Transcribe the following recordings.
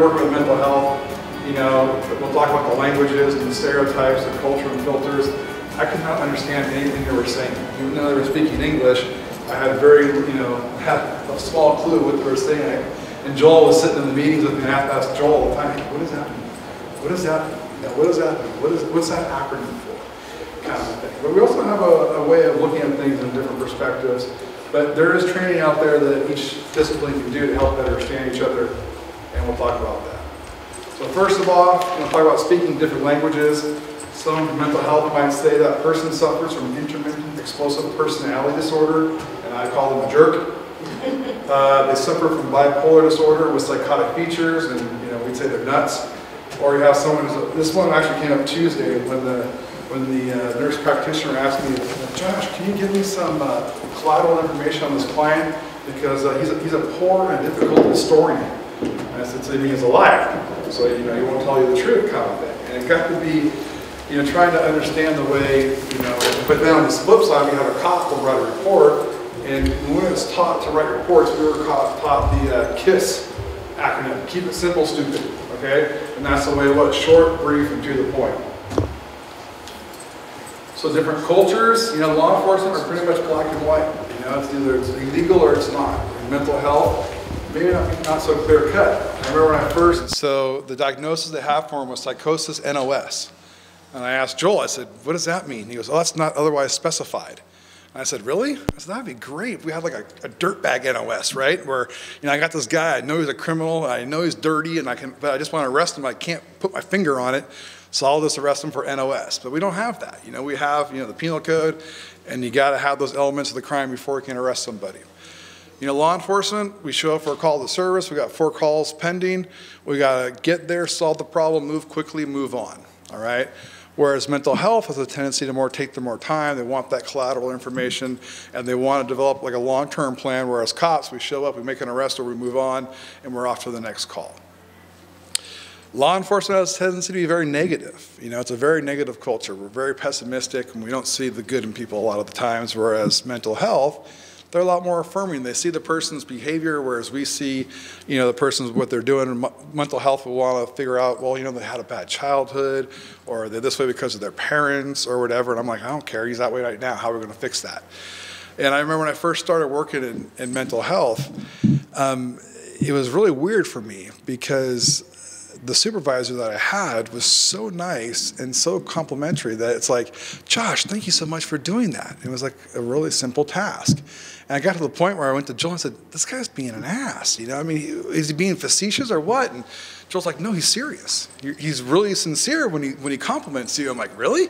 work with mental health, we'll talk about the languages and the stereotypes, the culture and filters. I could not understand anything they were saying. Even though they were speaking English, I had had a small clue what they were saying. And Joel was sitting in the meetings with me, and I have to ask Joel all the time, what does that mean? What does that mean? What does that mean? What's that acronym for? Kind of thing. But we also have a way of looking at things in different perspectives. But there is training out there that each discipline can do to help better understand each other, and we'll talk about that. So first of all, we'll talk about speaking different languages. Someone from mental health might say that person suffers from intermittent explosive personality disorder, and I call them a jerk. They suffer from bipolar disorder with psychotic features, and we'd say they're nuts. Or you have someone this one actually came up Tuesday when the nurse practitioner asked me, Josh, can you give me some collateral information on this client, because he's a poor and difficult historian. And I said, so he's a liar, so he won't tell you the truth, kind of thing. And it got to be trying to understand the way, but then on the flip side, we have a cop who write a report, and when we was taught to write reports, we were taught the KISS acronym, keep it simple, stupid, okay? And that's the way it was, short, brief, and to the point. So different cultures, law enforcement are pretty much black and white. It's either it's illegal or it's not. In mental health, maybe not so clear cut. I remember when I first, so the diagnosis they have for him was psychosis NOS. And I asked Joel, I said, what does that mean? He goes, oh, that's not otherwise specified. And I said, really? I said, that'd be great if we had like a dirtbag NOS, right? Where, I got this guy, I know he's a criminal, I know he's dirty, but I just want to arrest him, I can't put my finger on it, so I'll just arrest him for NOS. But we don't have that. We have, the penal code, and you got to have those elements of the crime before you can arrest somebody. Law enforcement, we show up for a call to service, we got 4 calls pending, we got to get there, solve the problem, move quickly, move on, all right? Whereas mental health has a tendency to take them more time. They want that collateral information, and they want to develop like a long-term plan, whereas cops, we show up, we make an arrest, or we move on, and we're off to the next call. Law enforcement has a tendency to be very negative. It's a very negative culture. We're very pessimistic, and we don't see the good in people a lot of the times, whereas mental health, they're a lot more affirming. They see the person's behavior, whereas we see, the person's what they're doing. Mental health will want to figure out, well, they had a bad childhood, or they're this way because of their parents, or whatever. And I'm like, I don't care. He's that way right now. How are we going to fix that? And I remember when I first started working in mental health, it was really weird for me because the supervisor that I had was so nice and so complimentary that it's like, Josh, thank you so much for doing that. It was like a really simple task. And I got to the point where I went to Joel and said, this guy's being an ass. Is he being facetious or what? And Joel's like, no, he's serious. He's really sincere when he compliments you. I'm like, really?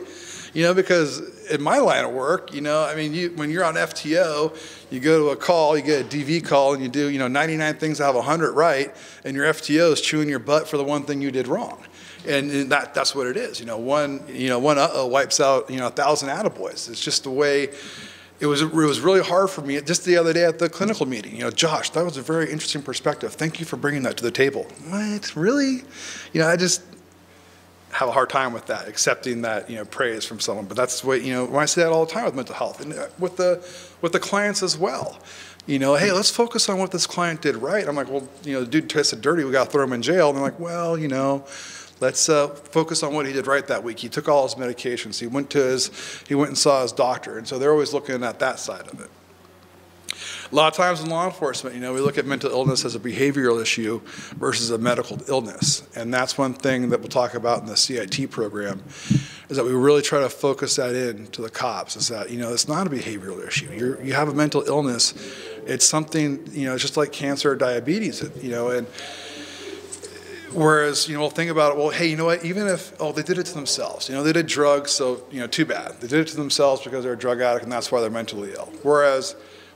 Because in my line of work, when you're on FTO, you go to a call, you get a DV call, and you do, 99 things out of 100 right, and your FTO is chewing your butt for the one thing you did wrong. And that's what it is. One uh-oh wipes out, 1,000 attaboys. It's just the way. It was really hard for me just the other day at the clinical meeting. Josh, that was a very interesting perspective. Thank you for bringing that to the table. What? Really? I just have a hard time with that, accepting that, praise from someone. But that's what, when I say that all the time with mental health and with the clients as well. Hey, let's focus on what this client did right. I'm like, well, the dude tested dirty, we got to throw him in jail. And they're like, well, let's focus on what he did right that week. He took all his medications. He went and saw his doctor. And so they're always looking at that side of it. A lot of times in law enforcement, we look at mental illness as a behavioral issue versus a medical illness. And that's one thing that we'll talk about in the CIT program, is that we really try to focus that in to the cops, is that, it's not a behavioral issue. You have a mental illness. It's something, it's just like cancer or diabetes, and whereas, we'll think about it, well, hey, what, even if, they did it to themselves. They did drugs, so, too bad. They did it to themselves because they're a drug addict, and that's why they're mentally ill. Whereas,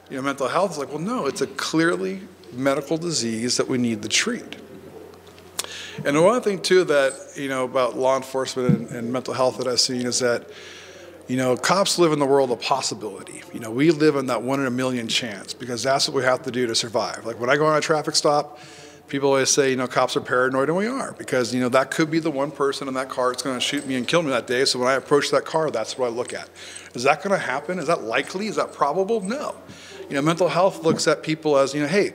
mental health is like, well, no, it's a clearly medical disease that we need to treat. And one thing, too, that, about law enforcement and mental health that I've seen is that, cops live in the world of possibility. We live in that 1 in a million chance, because that's what we have to do to survive. Like when I go on a traffic stop, people always say, cops are paranoid, and we are, because, that could be the one person in that car that's going to shoot me and kill me that day. So when I approach that car, that's what I look at. Is that going to happen? Is that likely? Is that probable? No. Mental health looks at people as, hey,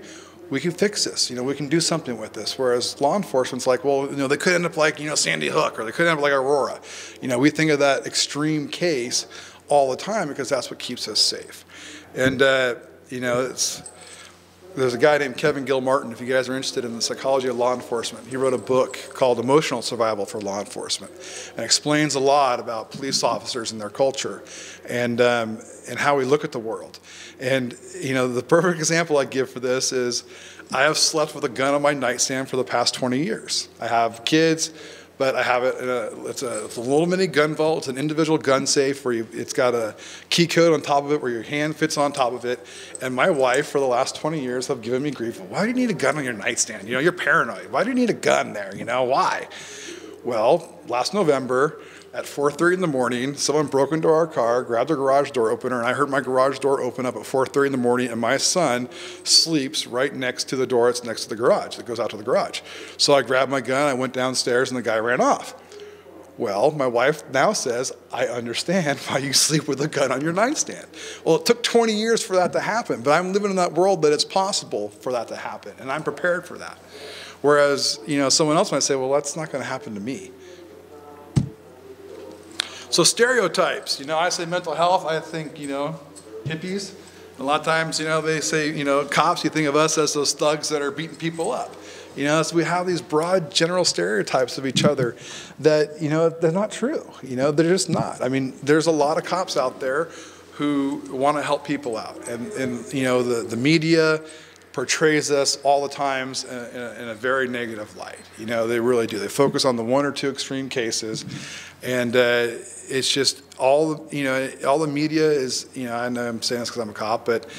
we can fix this. We can do something with this. Whereas law enforcement's like, well, they could end up like, Sandy Hook, or they could end up like Aurora. We think of that extreme case all the time because that's what keeps us safe. And, there's a guy named Kevin Gilmartin, if you guys are interested in the psychology of law enforcement. He wrote a book called Emotional Survival for Law Enforcement, and explains a lot about police officers and their culture and how we look at the world. And, the perfect example I give for this is I have slept with a gun on my nightstand for the past 20 years. I have kids, but I have it in it's a little mini gun vault. It's an individual gun safe where it's got a key code on top of it where your hand fits on top of it. And my wife, for the last 20 years, have given me grief. Why do you need a gun on your nightstand? You're paranoid. Why do you need a gun there? Why? Well, last November at 4:30 in the morning, someone broke into our car, grabbed the garage door opener, and I heard my garage door open up at 4:30 in the morning, and my son sleeps right next to the door that's next to the garage, that goes out to the garage. So I grabbed my gun, I went downstairs, and the guy ran off. Well, my wife now says, I understand why you sleep with a gun on your nightstand. Well, it took 20 years for that to happen, but I'm living in that world that it's possible for that to happen, and I'm prepared for that. Whereas, someone else might say, well, that's not going to happen to me. So stereotypes, I say mental health, I think, hippies. A lot of times, they say, cops, you think of us as those thugs that are beating people up. So we have these broad general stereotypes of each other that, they're not true. They're just not. I mean, there's a lot of cops out there who want to help people out. And the media portrays us all the times in a very negative light. They really do. They focus on the one or two extreme cases. And it's just all the media is, I know I'm saying this because I'm a cop, but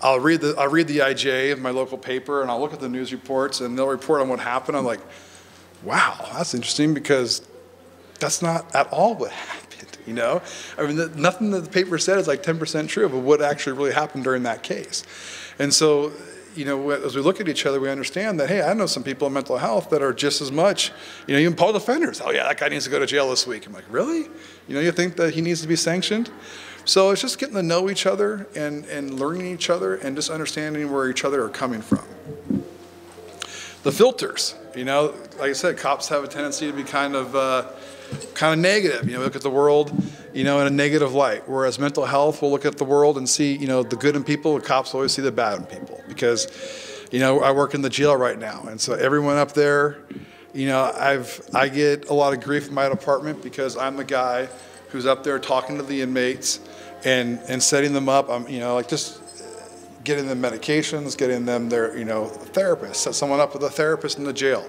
I'll read the IJ of my local paper, and I'll look at the news reports, and they'll report on what happened. I'm like, wow, that's interesting, because that's not at all what happened, I mean, nothing that the paper said is like 10% true of what actually really happened during that case. And so, as we look at each other, we understand that, hey, I know some people in mental health that are just as much, even public offenders. Oh, yeah, that guy needs to go to jail this week. I'm like, really? You think that he needs to be sanctioned? So it's just getting to know each other and learning each other and just understanding where each other are coming from. The filters, like I said, cops have a tendency to be kind of negative. Look at the world, in a negative light. Whereas mental health will look at the world and see, the good in people. The cops always see the bad in people. Because, I work in the jail right now, and so everyone up there, I get a lot of grief in my department because I'm the guy who's up there talking to the inmates and setting them up. I'm, just getting them medications, getting them their, therapist. Set someone up with a therapist in the jail.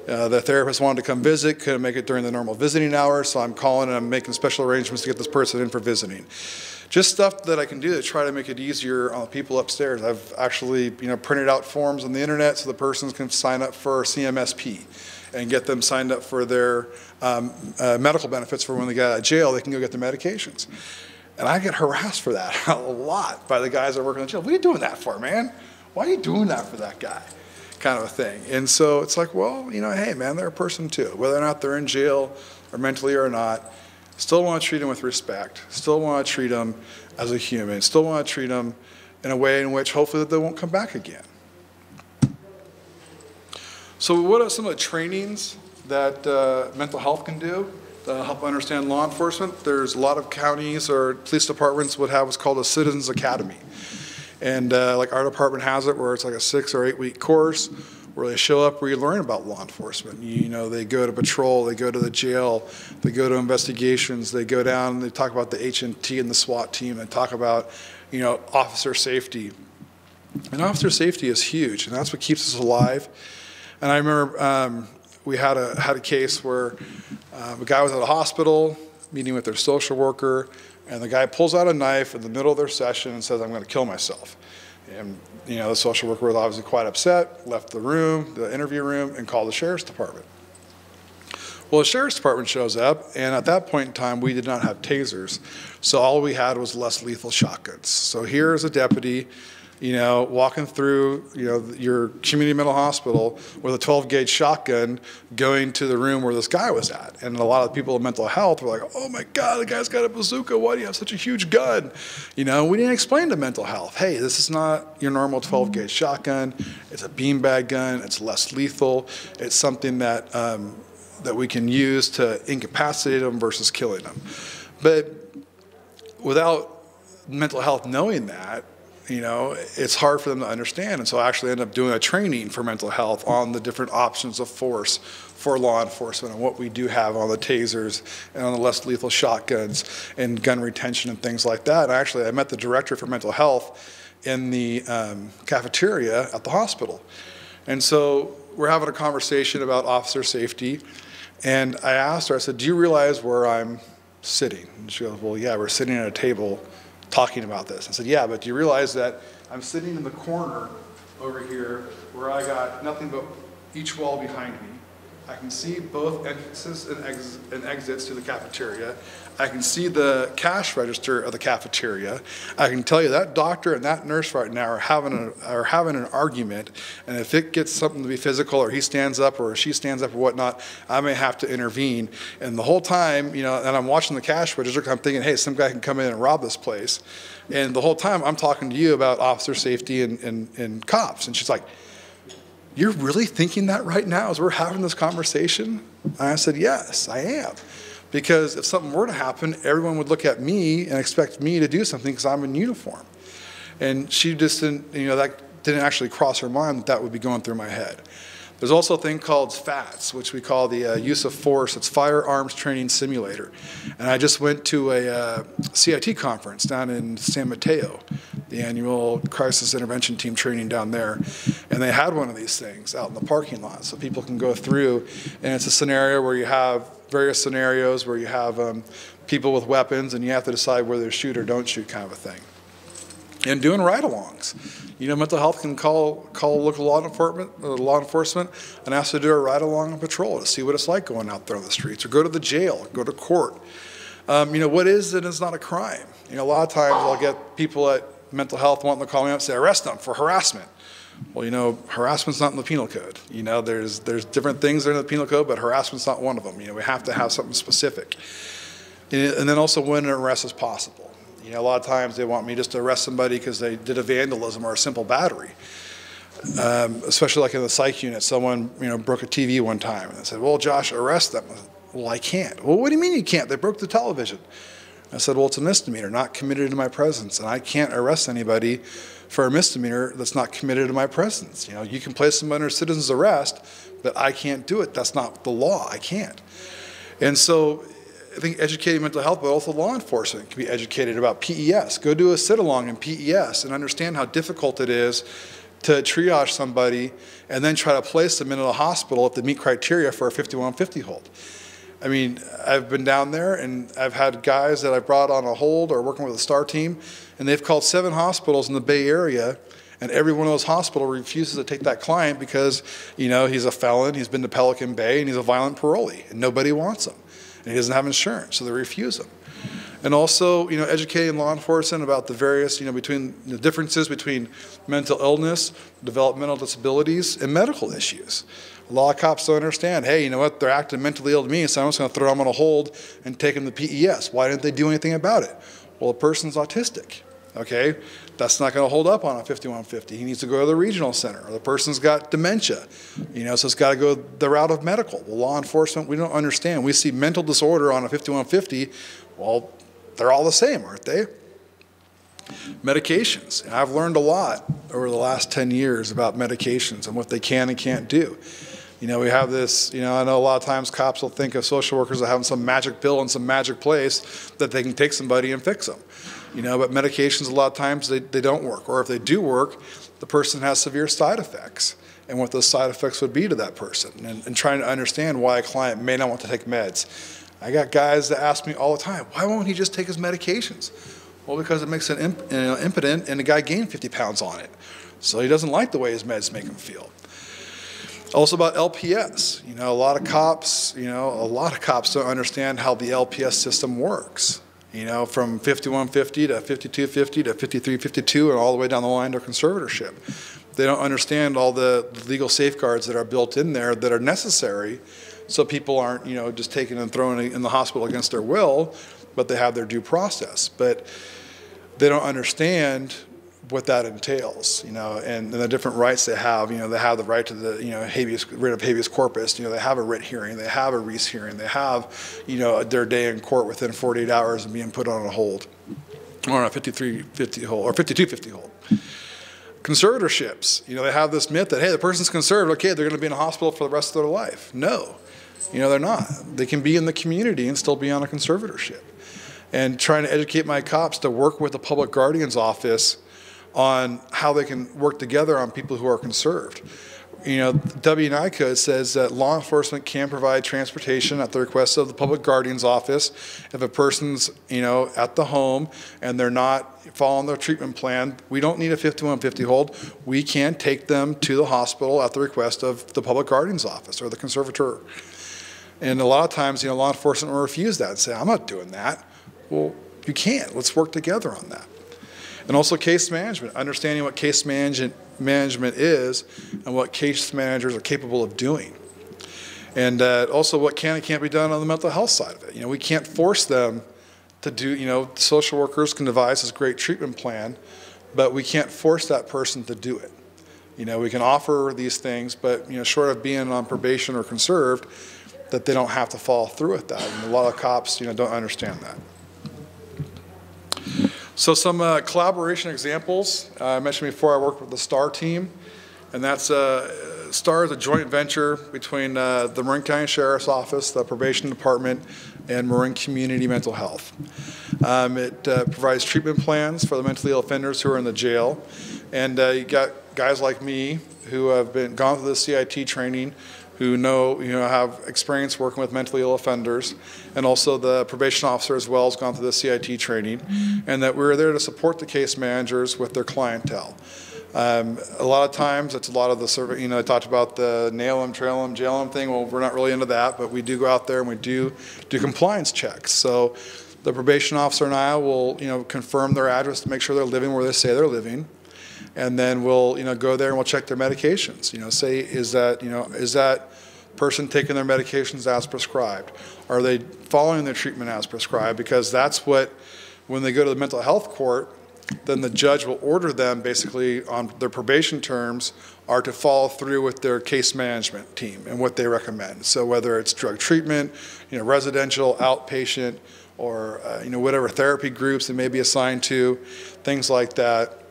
The therapist wanted to come visit, couldn't make it during the normal visiting hours, so I'm calling and I'm making special arrangements to get this person in for visiting. Just stuff that I can do to try to make it easier on the people upstairs. I've actually, printed out forms on the internet so the person can sign up for CMSP and get them signed up for their medical benefits for when they get out of jail, they can go get their medications. And I get harassed for that a lot by the guys that work in the jail. What are you doing that for, man? Why are you doing that for that guy? Kind of a thing. And so it's like, well, hey, man, they're a person too. Whether or not they're in jail or mentally or not, still want to treat them with respect. Still want to treat them as a human. Still want to treat them in a way in which hopefully they won't come back again. So what are some of the trainings that mental health can do to help understand law enforcement? There's a lot of counties or police departments would have what's called a Citizens Academy. And like our department has it, where it's like a 6 or 8 week course where they show up where you learn about law enforcement. They go to patrol, they go to the jail, they go to investigations, they go down, they talk about the H&T and the SWAT team, they talk about, officer safety. And officer safety is huge, and that's what keeps us alive. And I remember we had a case where a guy was at a hospital meeting with their social worker, and the guy pulls out a knife in the middle of their session and says, I'm going to kill myself. And the social worker was obviously quite upset, left the room, the interview room, and called the sheriff's department. Well, the sheriff's department shows up, and at that point in time, we did not have tasers. So all we had was less lethal shotguns. So here is a deputy walking through, your community mental hospital with a 12-gauge shotgun going to the room where this guy was at. And a lot of people in mental health were like, oh my God, the guy's got a bazooka. Why do you have such a huge gun? We didn't explain to mental health, hey, this is not your normal 12-gauge shotgun. It's a beanbag gun. It's less lethal. It's something that we can use to incapacitate them versus killing them. But without mental health knowing that, it's hard for them to understand. And so I actually ended up doing a training for mental health on the different options of force for law enforcement and what we do have on the tasers and on the less lethal shotguns and gun retention and things like that. And I met the director for mental health in the cafeteria at the hospital. And so we're having a conversation about officer safety. And I asked her, I said, do you realize where I'm sitting? And she goes, well, yeah, we're sitting at a table talking about this. I said, yeah, but do you realize that I'm sitting in the corner over here where I got nothing but each wall behind me. I can see both entrances and exits to the cafeteria. I can see the cash register of the cafeteria. I can tell you that doctor and that nurse right now are having an argument, and if it gets something to be physical, or he stands up or she stands up or whatnot, I may have to intervene. And the whole time, and I'm watching the cash register, I'm thinking, hey, some guy can come in and rob this place. And the whole time I'm talking to you about officer safety and cops. And she's like, you're really thinking that right now as we're having this conversation? And I said, yes, I am. Because if something were to happen, everyone would look at me and expect me to do something because I'm in uniform. And she just didn't, that didn't actually cross her mind that would be going through my head. There's also a thing called FATS, which we call the use of force. It's Firearms Training Simulator. And I just went to a CIT conference down in San Mateo, the annual crisis intervention team training down there. And they had one of these things out in the parking lot so people can go through. And it's a scenario where you have various scenarios where you have people with weapons and you have to decide whether to shoot or don't shoot kind of a thing. And doing ride-alongs. Mental health can call local law enforcement and ask to do a ride-along on patrol to see what it's like going out there on the streets, or go to the jail, go to court. What is and is not a crime. A lot of times I'll get people at mental health wanting to call me up and say, arrest them for harassment. Well, harassment's not in the penal code. There's different things that are in the penal code, but harassment's not one of them. We have to have something specific. And then also when an arrest is possible. A lot of times they want me just to arrest somebody because they did a vandalism or a simple battery. Especially like in the psych unit, someone broke a TV one time and they said, well, Josh, arrest them. I said, well, I can't. Well, what do you mean you can't? They broke the television. I said, well, it's a misdemeanor, not committed in my presence, and I can't arrest anybody for a misdemeanor that's not committed in my presence. You can place them under citizen's arrest, but I can't do it. That's not the law. I can't. And so I think educating mental health, but also law enforcement can be educated about PES. Go do a sit-along in PES and understand how difficult it is to triage somebody and then try to place them into the hospital if they meet criteria for a 5150 hold. I mean, I've been down there and I've had guys that I brought on a hold or working with a STAR team, and they've called 7 hospitals in the Bay Area, and every one of those hospitals refuses to take that client because, he's a felon, he's been to Pelican Bay, and he's a violent parolee, and nobody wants him. And he doesn't have insurance, so they refuse him. And also, educating law enforcement about the various, between the differences between mental illness, developmental disabilities, and medical issues. A lot of cops don't understand, hey, you know what, they're acting mentally ill to me, so I'm just going to throw them on a hold and take them to PES. Why didn't they do anything about it? Well, the person's autistic, okay? That's not going to hold up on a 5150. He needs to go to the regional center. Or the person's got dementia, so it's got to go the route of medical. Well, law enforcement, we don't understand. We see mental disorder on a 5150. Well, they're all the same, aren't they? Medications. And I've learned a lot over the last 10 years about medications and what they can and can't do. We have this, I know a lot of times cops will think of social workers as having some magic pill in some magic place that they can take somebody and fix them. But medications a lot of times they don't work. Or if they do work, the person has severe side effects and what those side effects would be to that person, and trying to understand why a client may not want to take meds. I got guys that ask me all the time, why won't he just take his medications? Well, because it makes him impotent, and the guy gained 50 pounds on it. So he doesn't like the way his meds make him feel. Also about LPS, a lot of cops don't understand how the LPS system works. You know, from 5150 to 5250 to 5352 and all the way down the line to conservatorship. They don't understand all the legal safeguards that are built in there that are necessary so people aren't, you know, just taken and thrown in the hospital against their will, but they have their due process. But they don't understand what that entails, you know, and the different rights they have. You know, they have the right to the, you know, writ of habeas corpus. You know, they have a writ hearing, they have a Reese hearing, they have, you know, their day in court within 48 hours of being put on a hold, or on a 5350 hold, or 5250 hold. Conservatorships, you know, they have this myth that, hey, the person's conserved, okay, they're going to be in a hospital for the rest of their life. No, you know, they're not. They can be in the community and still be on a conservatorship. And trying to educate my cops to work with the public guardian's office on how they can work together on people who are conserved. You know, the W&I code says that law enforcement can provide transportation at the request of the public guardian's office if a person's, you know, at the home and they're not following their treatment plan. We don't need a 5150 hold. We can take them to the hospital at the request of the public guardian's office or the conservator. And a lot of times, you know, law enforcement will refuse that and say, I'm not doing that. Well, you can't. Let's work together on that. And also case management, understanding what case management is and what case managers are capable of doing. And also what can and can't be done on the mental health side of it. You know, we can't force them to do, you know, social workers can devise this great treatment plan, but we can't force that person to do it. You know, we can offer these things, but, you know, short of being on probation or conserved, that they don't have to follow through with that. And a lot of cops, you know, don't understand that. So some collaboration examples. I mentioned before I worked with the STAR team, and that's STAR is a joint venture between the Marin County Sheriff's Office, the Probation Department, and Marin Community Mental Health. It provides treatment plans for the mentally ill offenders who are in the jail, and you got guys like me who have gone through the CIT training, who have experience working with mentally ill offenders, and also the probation officer as well has gone through the CIT training, and that we're there to support the case managers with their clientele. A lot of times, it's a lot of the survey, you know, I talked about the nail them, trail them, jail them thing. Well, we're not really into that, but we do go out there and we do compliance checks. So the probation officer and I will, you know, confirm their address to make sure they're living where they say they're living. And then we'll, you know, go there and we'll check their medications. You know, say, is that person taking their medications as prescribed? Are they following their treatment as prescribed? Because that's what, when they go to the mental health court, then the judge will order them basically on their probation terms are to follow through with their case management team and what they recommend. So whether it's drug treatment, you know, residential, outpatient, or you know, whatever therapy groups they may be assigned to, things like that.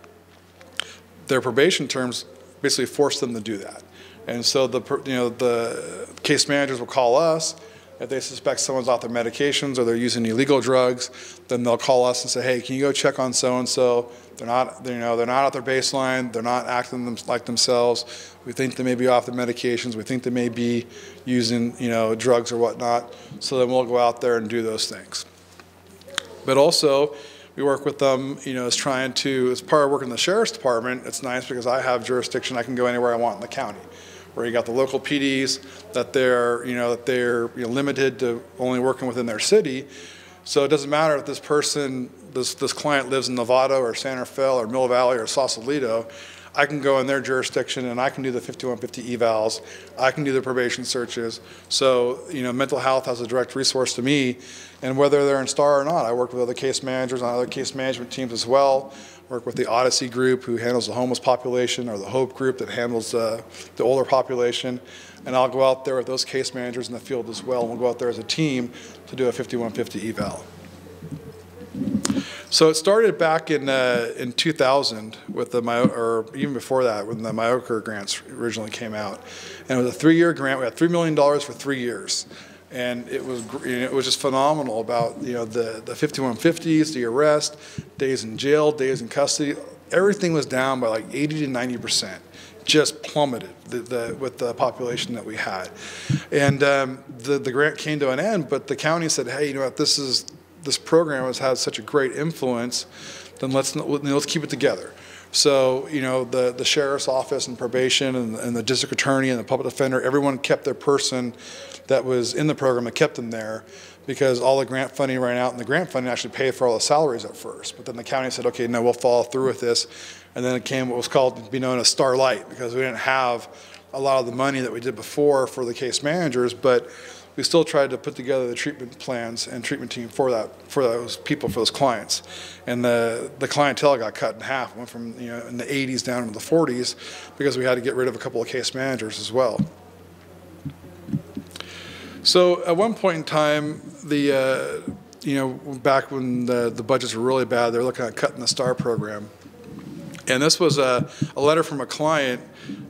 Their probation terms basically force them to do that. And so the case managers will call us if they suspect someone's off their medications or they're using illegal drugs. Then they'll call us and say, hey, can you go check on so and so? They're not at their baseline. They're not acting like themselves. We think they may be off their medications. We think they may be using, you know, drugs or whatnot. So then we'll go out there and do those things. But also, we work with them, you know, as part of working in the Sheriff's Department. It's nice because I have jurisdiction. I can go anywhere I want in the county. Where you got the local PDs that they're limited to only working within their city. So it doesn't matter if this person, this client lives in Nevada or Santa Fe or Mill Valley or Sausalito. I can go in their jurisdiction and I can do the 5150 evals. I can do the probation searches. So, you know, mental health has a direct resource to me. And whether they're in STAR or not, I work with other case managers on other case management teams as well. Work with the Odyssey group who handles the homeless population, or the Hope group that handles the older population. And I'll go out there with those case managers in the field as well. And we'll go out there as a team to do a 5150 eval. So it started back in 2000 with or even before that, when the MIOCR grants originally came out. And it was a 3-year grant. We had $3 million for 3 years. And it was just phenomenal about, you know, the 5150s, the arrest, days in jail, days in custody. Everything was down by like 80 to 90%. Just plummeted with the population that we had. And the grant came to an end, but the county said, hey, you know what, this program has had such a great influence, then let's keep it together. So, you know, the sheriff's office and probation and the district attorney and the public defender, everyone kept their person that was in the program and kept them there, because all the grant funding ran out, and the grant funding actually paid for all the salaries at first. But then the county said, okay, no, we'll follow through with this. And then it came what was called to be known as Starlight, because we didn't have a lot of the money that we did before for the case managers, but we still tried to put together the treatment plans and treatment team for those people, for those clients. And the clientele got cut in half. It went from, you know, in the 80s down into the 40s, because we had to get rid of a couple of case managers as well. So at one point in time, you know, back when the budgets were really bad, they were looking at cutting the STAR program. And this was a letter from a client,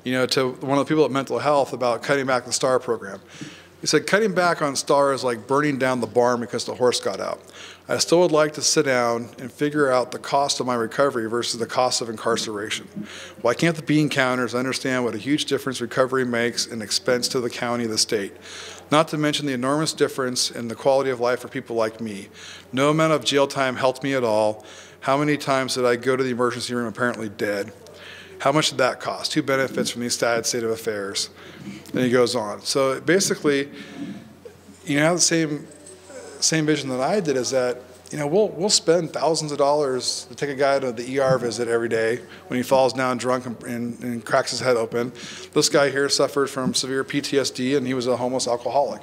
you know, to one of the people at Mental Health about cutting back the STAR program. He said, cutting back on STAR is like burning down the barn because the horse got out. I still would like to sit down and figure out the cost of my recovery versus the cost of incarceration. Why can't the bean counters understand what a huge difference recovery makes in expense to the county, the state? Not to mention the enormous difference in the quality of life for people like me. No amount of jail time helped me at all. How many times did I go to the emergency room apparently dead? How much did that cost? Who benefits from these sad state of affairs? And he goes on. So basically, you know, the same vision that I did is that, you know, we'll spend thousands of dollars to take a guy to the ER visit every day when he falls down drunk and cracks his head open. This guy here suffered from severe PTSD, and he was a homeless alcoholic.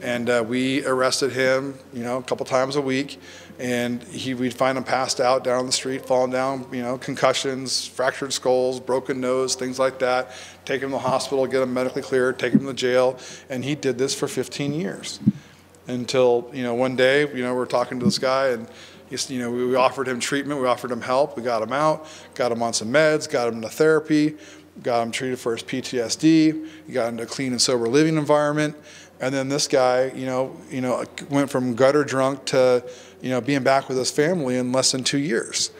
And we arrested him, you know, a couple times a week, and we'd find him passed out down the street, falling down, you know, concussions, fractured skulls, broken nose, things like that. Take him to the hospital, get him medically cleared, take him to jail, and he did this for 15 years. Until, you know, one day, you know, we're talking to this guy, and he's, you know, we offered him treatment, we offered him help, we got him out, got him on some meds, got him into therapy, got him treated for his PTSD, he got into a clean and sober living environment. And then this guy, you know, went from gutter drunk to, you know, being back with his family in less than 2 years.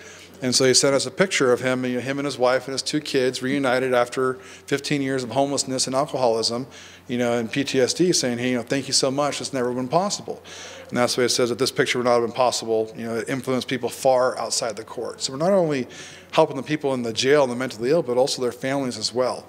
And so he sent us a picture of him, you know, him and his wife and his 2 kids reunited after 15 years of homelessness and alcoholism, you know, and PTSD, saying, hey, you know, thank you so much. It's never been possible. And that's why it says that this picture would not have been possible. You know, it influenced people far outside the court. So we're not only helping the people in the jail and the mentally ill, but also their families as well.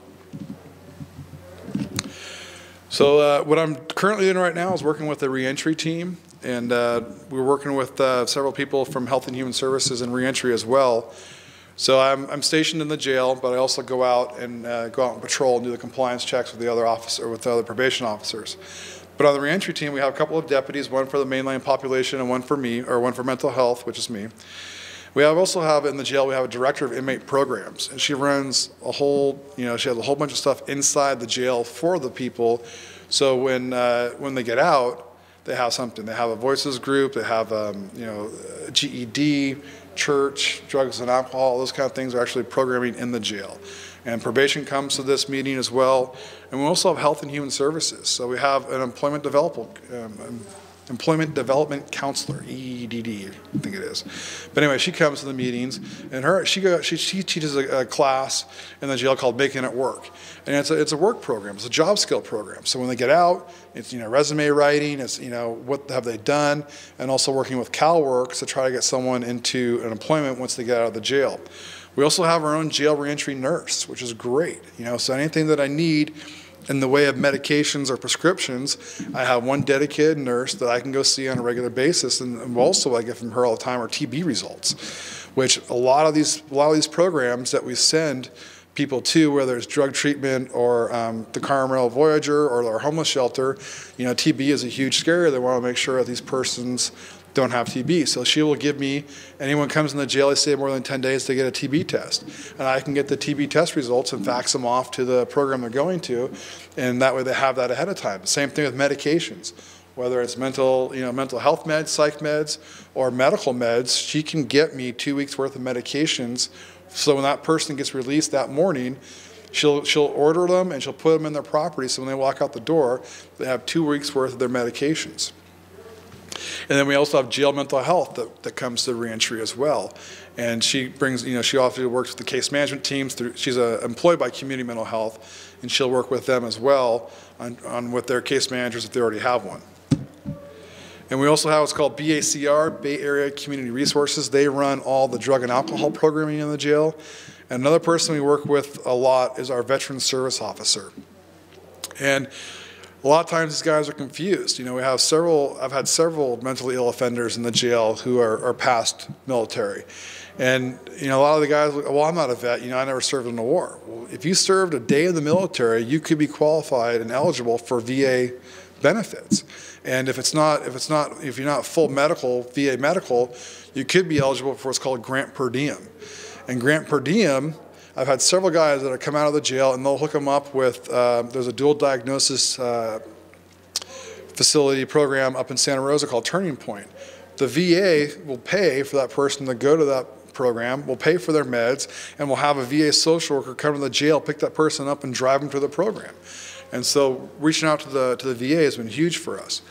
So what I'm currently doing right now is working with a reentry team, and we're working with several people from Health and Human Services and reentry as well. So I'm stationed in the jail, but I also go out and patrol and do the compliance checks with the other officer, with the other probation officers. But on the reentry team, we have a couple of deputies, one for the mainline population and one for me, or one for mental health, which is me. We also have in the jail, we have a director of inmate programs, and she runs a whole, you know, she has a whole bunch of stuff inside the jail for the people. So when they get out, they have something. They have a voices group, they have, you know, GED, church, drugs and alcohol, those kind of things are actually programming in the jail. And probation comes to this meeting as well. And we also have Health and Human Services. So we have an employment development counselor, EDD, I think it is. But anyway, she comes to the meetings, and she teaches a class in the jail called Making It Work. And it's a work program, it's a job skill program. So when they get out, it's, you know, resume writing, it's, you know, what have they done, and also working with CalWorks to try to get someone into an employment once they get out of the jail. We also have our own jail reentry nurse, which is great. You know, so anything that I need in the way of medications or prescriptions, I have one dedicated nurse that I can go see on a regular basis, and also I get from her all the time are TB results, which a lot of these programs that we send people to, whether it's drug treatment or the Carmel Voyager or our homeless shelter, you know, TB is a huge scare. They want to make sure that these persons don't have TB. So she will give me, anyone comes in the jail, they stay more than 10 days to get a TB test. And I can get the TB test results and fax them off to the program they're going to, and that way they have that ahead of time. Same thing with medications. Whether it's mental health meds, psych meds, or medical meds, she can get me 2 weeks worth of medications. So when that person gets released that morning, she'll order them and she'll put them in their property, so when they walk out the door, they have 2 weeks worth of their medications. And then we also have jail mental health that comes to reentry as well. And she brings, you know, she often works with the case management teams. She's employed by Community Mental Health, and she'll work with them as well on with their case managers if they already have one. And we also have what's called BACR, Bay Area Community Resources. They run all the drug and alcohol programming in the jail. And another person we work with a lot is our veteran service officer. And a lot of times these guys are confused. You know, I've had several mentally ill offenders in the jail who are past military. And, you know, a lot of the guys, well, I'm not a vet, you know, I never served in the war. Well, if you served a day in the military, you could be qualified and eligible for VA benefits. And if you're not full medical, VA medical, you could be eligible for what's called grant per diem. And grant per diem, I've had several guys that have come out of the jail and they'll hook them up with, there's a dual diagnosis facility program up in Santa Rosa called Turning Point. The VA will pay for that person to go to that program, will pay for their meds, and will have a VA social worker come to the jail, pick that person up and drive them to the program. And so reaching out to the VA has been huge for us.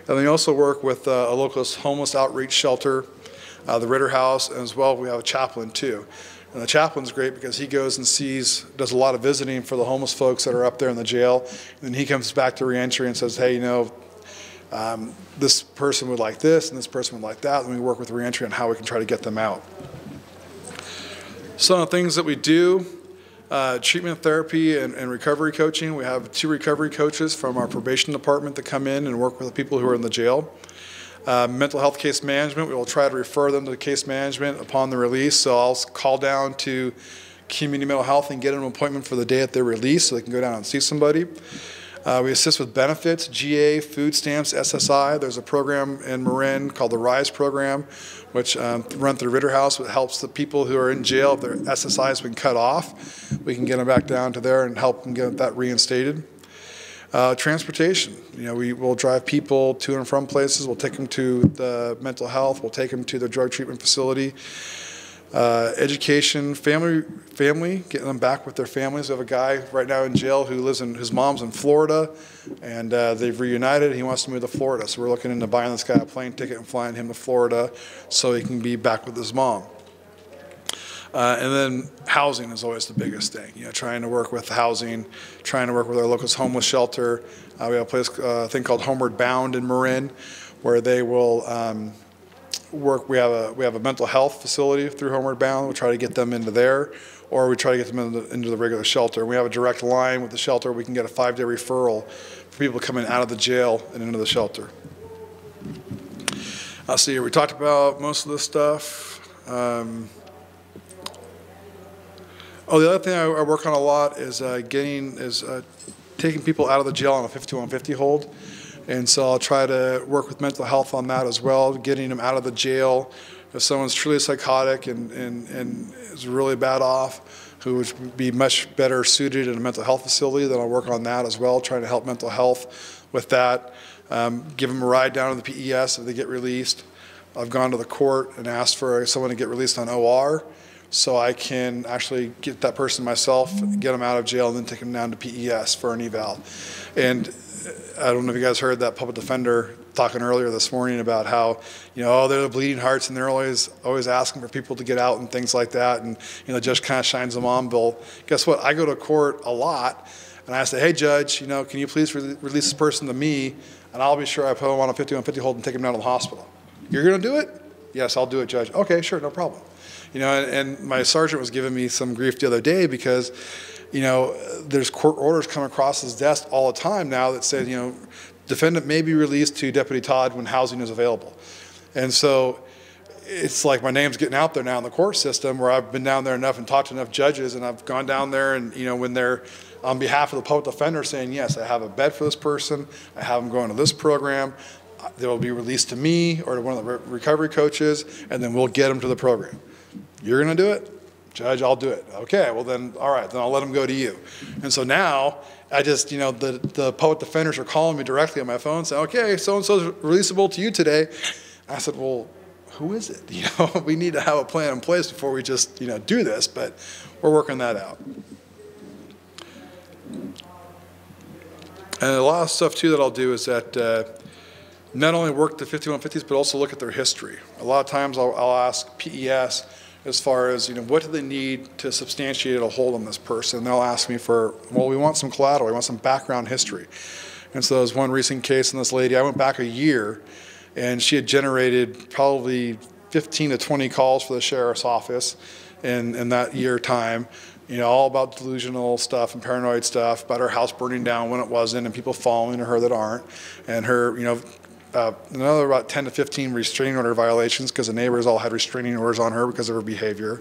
And we also work with a local homeless outreach shelter, the Ritter House, and as well we have a chaplain too. And the chaplain's great because he goes and does a lot of visiting for the homeless folks that are up there in the jail. And then he comes back to reentry and says, hey, you know, this person would like this and this person would like that. And we work with reentry on how we can try to get them out. Some of the things that we do, treatment therapy and recovery coaching. We have 2 recovery coaches from our probation department that come in and work with the people who are in the jail. Mental health case management, we will try to refer them to case management upon the release. So I'll call down to community mental health and get an appointment for the day that they're released so they can go down and see somebody. We assist with benefits, GA, food stamps, SSI. There's a program in Marin called the RISE program, which run through Ritter House. It helps the people who are in jail, if their SSI has been cut off, we can get them back down to there and help them get that reinstated. Transportation, you know, we will drive people to and from places. We'll take them to the mental health. We'll take them to the drug treatment facility. Education, family, getting them back with their families. We have a guy right now in jail who lives his mom's in Florida, and they've reunited. He wants to move to Florida, so we're looking into buying this guy a plane ticket and flying him to Florida so he can be back with his mom. And then housing is always the biggest thing. You know, trying to work with housing, trying to work with our local homeless shelter. We have a place, thing called Homeward Bound in Marin, where they will work. We have a mental health facility through Homeward Bound. We'll try to get them into there, or we try to get them into the regular shelter. We have a direct line with the shelter. We can get a 5-day referral for people coming out of the jail and into the shelter. I'll see. We talked about most of this stuff. The other thing I work on a lot is taking people out of the jail on a 5150 hold. And so I'll try to work with mental health on that as well, getting them out of the jail. If someone's truly psychotic and is really bad off, who would be much better suited in a mental health facility, then I'll work on that as well, trying to help mental health with that. Give them a ride down to the PES if they get released. I've gone to the court and asked for someone to get released on OR, so I can actually get that person myself, get them out of jail, and then take them down to PES for an eval. And I don't know if you guys heard that public defender talking earlier this morning about how, you know, they're the bleeding hearts and they're always asking for people to get out and things like that. And, you know, the judge kind of shines them on. Bill, guess what? I go to court a lot and I say, hey, judge, you know, can you please release this person to me? And I'll be sure I put them on a 5150 hold and take them down to the hospital. You're going to do it? Yes, I'll do it, judge. Okay, sure, no problem. You know, and my sergeant was giving me some grief the other day because, you know, there's court orders come across his desk all the time now that say, you know, defendant may be released to Deputy Todd when housing is available. And so it's like my name's getting out there now in the court system, where I've been down there enough and talked to enough judges, and I've gone down there and, you know, when they're on behalf of the public defender saying, yes, I have a bed for this person, I have them going to this program, they will be released to me or to one of the recovery coaches, and then we'll get them to the program. You're going to do it? Judge, I'll do it. Okay, well then, all right, then I'll let them go to you. And so now, I just, you know, the public defenders are calling me directly on my phone saying, okay, so-and-so's releasable to you today. I said, well, who is it? You know, we need to have a plan in place before we just, you know, do this, but we're working that out. And a lot of stuff too that I'll do is that not only work the 5150s, but also look at their history. A lot of times I'll ask PES as far as, you know, what do they need to substantiate a hold on this person? They'll ask me for, well, we want some collateral, we want some background history. And so there's one recent case in this lady, I went back a year, and she had generated probably 15 to 20 calls for the sheriff's office in that year time, all about delusional stuff and paranoid stuff, about her house burning down when it wasn't, and people following her that aren't, and her, another about 10 to 15 restraining order violations because the neighbors all had restraining orders on her because of her behavior,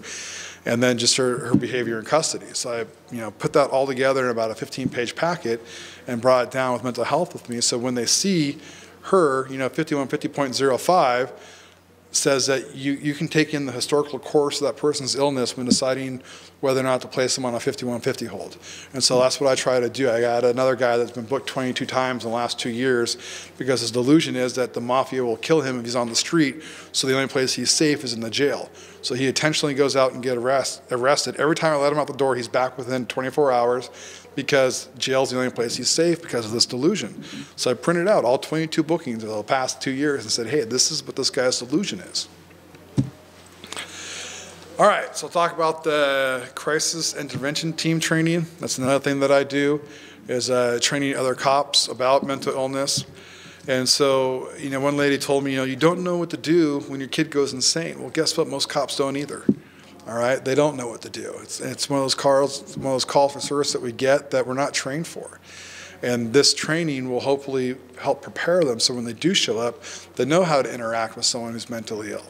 and then just her behavior in custody. So I, put that all together in about a 15-page packet and brought it down with mental health with me. So when they see her, 5150.05 says that you can take in the historical course of that person's illness when deciding whether or not to place them on a 5150 hold. And so that's what I try to do. I got another guy that's been booked 22 times in the last 2 years because his delusion is that the mafia will kill him if he's on the street, so the only place he's safe is in the jail. So he intentionally goes out and gets arrested. Every time I let him out the door, he's back within 24 hours because jail's the only place he's safe because of this delusion. So I printed out all 22 bookings of the past 2 years and said, hey, this is what this guy's delusion is. All right, so I'll talk about the crisis intervention team training. That's another thing that I do, is training other cops about mental illness. And so, one lady told me, you don't know what to do when your kid goes insane. Well, guess what? Most cops don't either. All right, they don't know what to do. It's one of those calls for service that we get that we're not trained for. And this training will hopefully help prepare them so when they do show up, they know how to interact with someone who's mentally ill.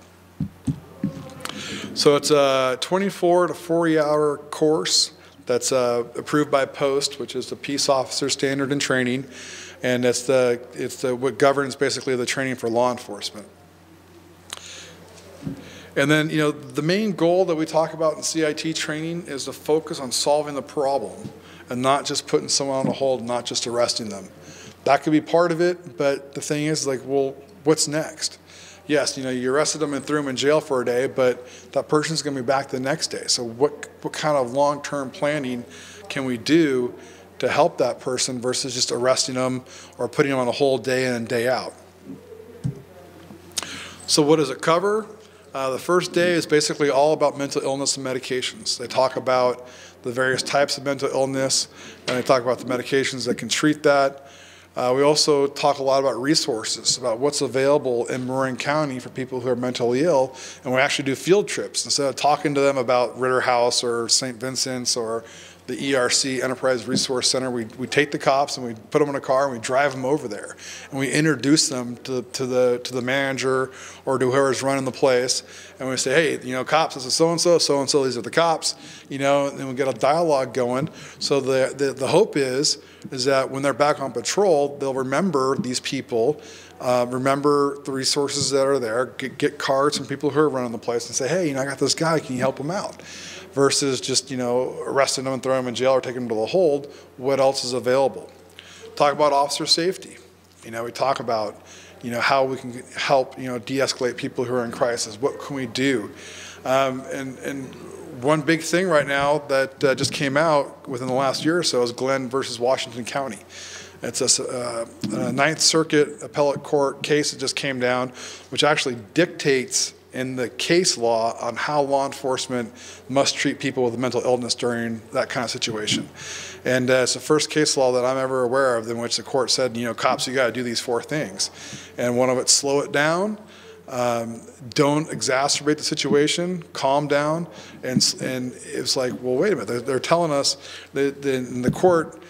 So it's a 24 to 40-hour course that's approved by POST, which is the Peace Officer Standard and Training, and it's what governs basically the training for law enforcement. And then, the main goal that we talk about in CIT training is to focus on solving the problem and not just putting someone on a hold, not just arresting them. That could be part of it, but the thing is, well, what's next? Yes, you arrested them and threw them in jail for a day, but that person's going to be back the next day. So what kind of long-term planning can we do to help that person versus just arresting them or putting them on a hold day in and day out? So what does it cover? The first day is basically all about mental illness and medications. They talk about the various types of mental illness, and they talk about the medications that can treat that. We also talk a lot about resources, about what's available in Marin County for people who are mentally ill, and we actually do field trips. Instead of talking to them about Ritter House or St. Vincent's or the ERC, Enterprise Resource Center, we take the cops and we put them in a car and we drive them over there. And we introduce them to the manager or to whoever's running the place. And we say, hey, cops, this is so-and-so, so-and-so, these are the cops, and then we get a dialogue going. So the hope is that when they're back on patrol, they'll remember these people, remember the resources that are there, get cards from people who are running the place and say, hey, I got this guy, can you help him out? Versus just, arresting them and throwing them in jail or taking them to the hold. What else is available? Talk about officer safety. We talk about, how we can help, de-escalate people who are in crisis. What can we do? And one big thing right now that just came out within the last year or so is Glenn versus Washington County. It's a Ninth Circuit Appellate Court case that just came down, which actually dictates in the case law on how law enforcement must treat people with mental illness during that kind of situation. And it's the first case law that I'm ever aware of in which the court said, cops, you got to do these 4 things. And one of it, slow it down, don't exacerbate the situation, calm down. And it's like, well, wait a minute, they're telling us that the court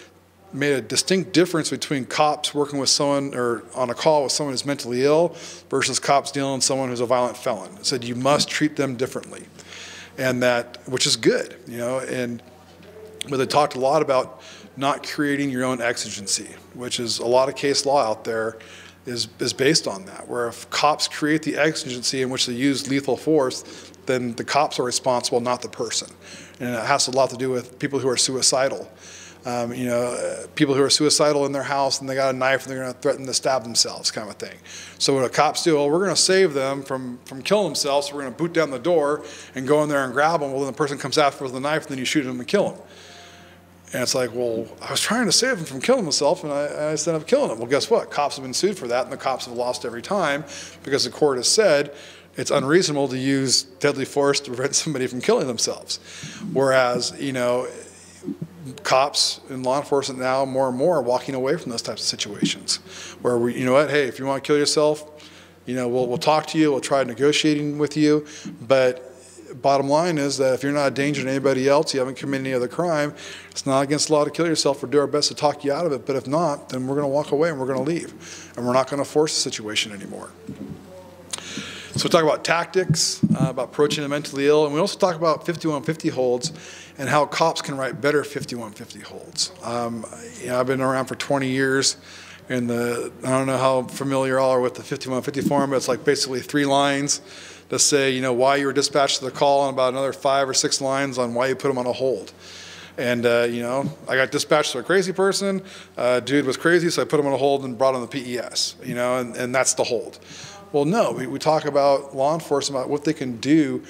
made a distinct difference between cops working with someone or on a call with someone who's mentally ill versus cops dealing with someone who's a violent felon. It said you must treat them differently, and which is good, but they talked a lot about not creating your own exigency, which is a lot of case law out there is based on that, where if cops create the exigency in which they use lethal force, then the cops are responsible, not the person. And it has a lot to do with people who are suicidal. People who are suicidal in their house and they got a knife and they're going to threaten to stab themselves, kind of thing. So what do cops do? Well, we're going to save them from killing themselves, so we're going to boot down the door and go in there and grab them. Well, then the person comes after with a knife and then you shoot them and kill them. And it's like, well, I was trying to save them from killing themselves and I ended up killing them. Well, guess what? Cops have been sued for that and the cops have lost every time because the court has said it's unreasonable to use deadly force to prevent somebody from killing themselves. Whereas, cops and law enforcement now more and more are walking away from those types of situations where hey, if you want to kill yourself, we'll talk to you, we'll try negotiating with you, but bottom line is that if you're not a danger to anybody else, you haven't committed any other crime, it's not against the law to kill yourself. We'll do our best to talk you out of it, but if not, then we're going to walk away and we're going to leave. And we're not going to force the situation anymore. So we talk about tactics, about approaching the mentally ill, and we also talk about 5150 holds and how cops can write better 5150 holds. I've been around for 20 years, and I don't know how familiar you all are with the 5150 form, but it's like basically 3 lines to say, why you were dispatched to the call, and about another 5 or 6 lines on why you put them on a hold. And, I got dispatched to a crazy person. Dude was crazy, so I put him on a hold and brought him the PES, and that's the hold. Well, no, we talk about law enforcement, about what they can do,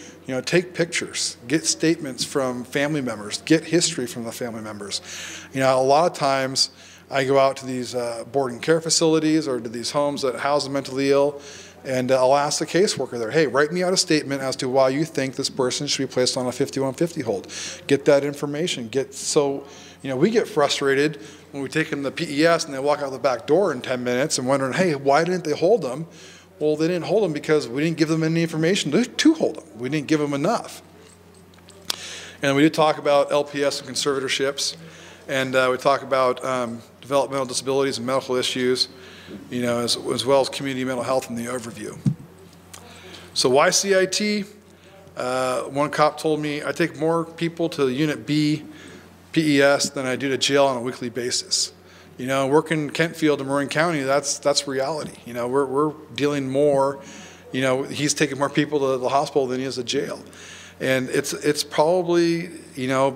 take pictures, get statements from family members, get history from the family members. A lot of times I go out to these boarding care facilities or to these homes that house the mentally ill, and I'll ask the caseworker there, hey, write me out a statement as to why you think this person should be placed on a 5150 hold. Get that information. We get frustrated when we take them the PES and they walk out the back door in 10 minutes and wondering, hey, why didn't they hold them? Well, they didn't hold them because we didn't give them any information to hold them. We didn't give them enough. And we did talk about LPS and conservatorships, and we talk about developmental disabilities and medical issues, as well as community mental health in the overview. So why CIT? One cop told me, I take more people to Unit B PES than I do to jail on a weekly basis. Working Kentfield in Marin County, that's reality. We're dealing more, he's taking more people to the hospital than he is to jail. And it's probably,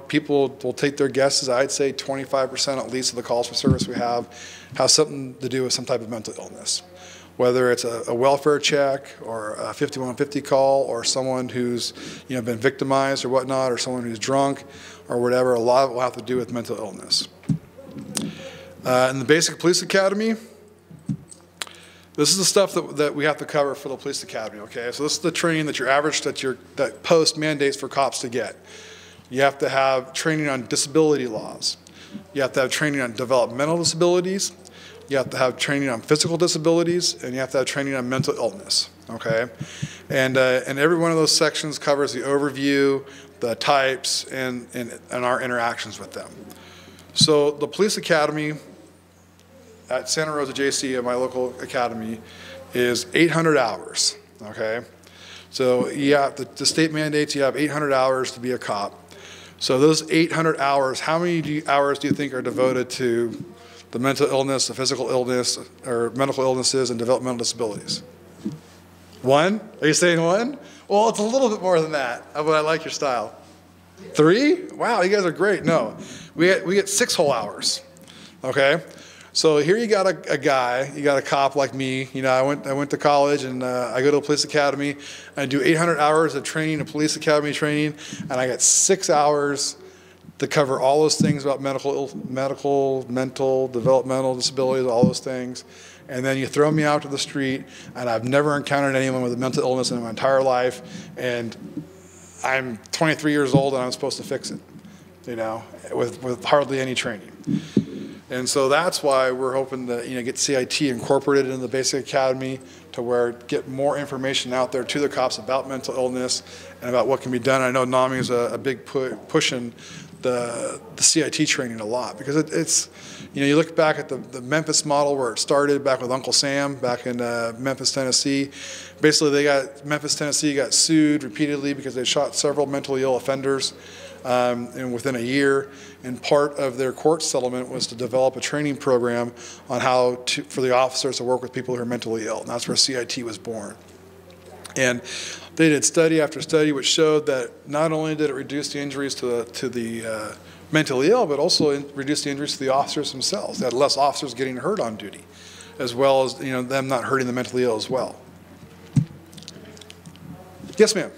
people will take their guesses. I'd say 25% at least of the calls for service we have something to do with some type of mental illness. Whether it's a welfare check or a 5150 call or someone who's been victimized or whatnot, or someone who's drunk or whatever, a lot of it will have to do with mental illness. In the Basic Police Academy, this is the stuff that we have to cover for the police academy, okay? So this is the training that post mandates for cops to get. You have to have training on disability laws. You have to have training on developmental disabilities. You have to have training on physical disabilities, and you have to have training on mental illness, okay? And every one of those sections covers the overview, the types, and our interactions with them. So the police academy at Santa Rosa JC, at my local academy, is 800 hours, okay? So the state mandates you have 800 hours to be a cop. So those 800 hours, how many hours do you think are devoted to the mental illness, the physical illness, or medical illnesses and developmental disabilities? 1? Are you saying 1? Well, it's a little bit more than that, but I like your style. 3? Wow, you guys are great. No, we get 6 whole hours, okay? So here you got a guy, you got a cop like me. I went to college, and I go to a police academy. I do 800 hours of training, a police academy training, and I got 6 hours to cover all those things about medical, mental, developmental disabilities, all those things. And then you throw me out to the street, and I've never encountered anyone with a mental illness in my entire life, and I'm 23 years old, and I'm supposed to fix it, with hardly any training. And so that's why we're hoping to get CIT incorporated in the Basic Academy, to where get more information out there to the cops about mental illness and about what can be done. I know NAMI is a big pushing the CIT training a lot, because it's you look back at the Memphis model, where it started back with Uncle Sam back in Memphis, Tennessee. Basically, Memphis, Tennessee got sued repeatedly because they shot several mentally ill offenders. And within a year, and part of their court settlement was to develop a training program on how for the officers to work with people who are mentally ill, and that's where CIT was born. And they did study after study which showed that not only did it reduce the injuries to the mentally ill, but also reduced the injuries to the officers themselves. They had less officers getting hurt on duty, as well as them not hurting the mentally ill as well. Yes, ma'am.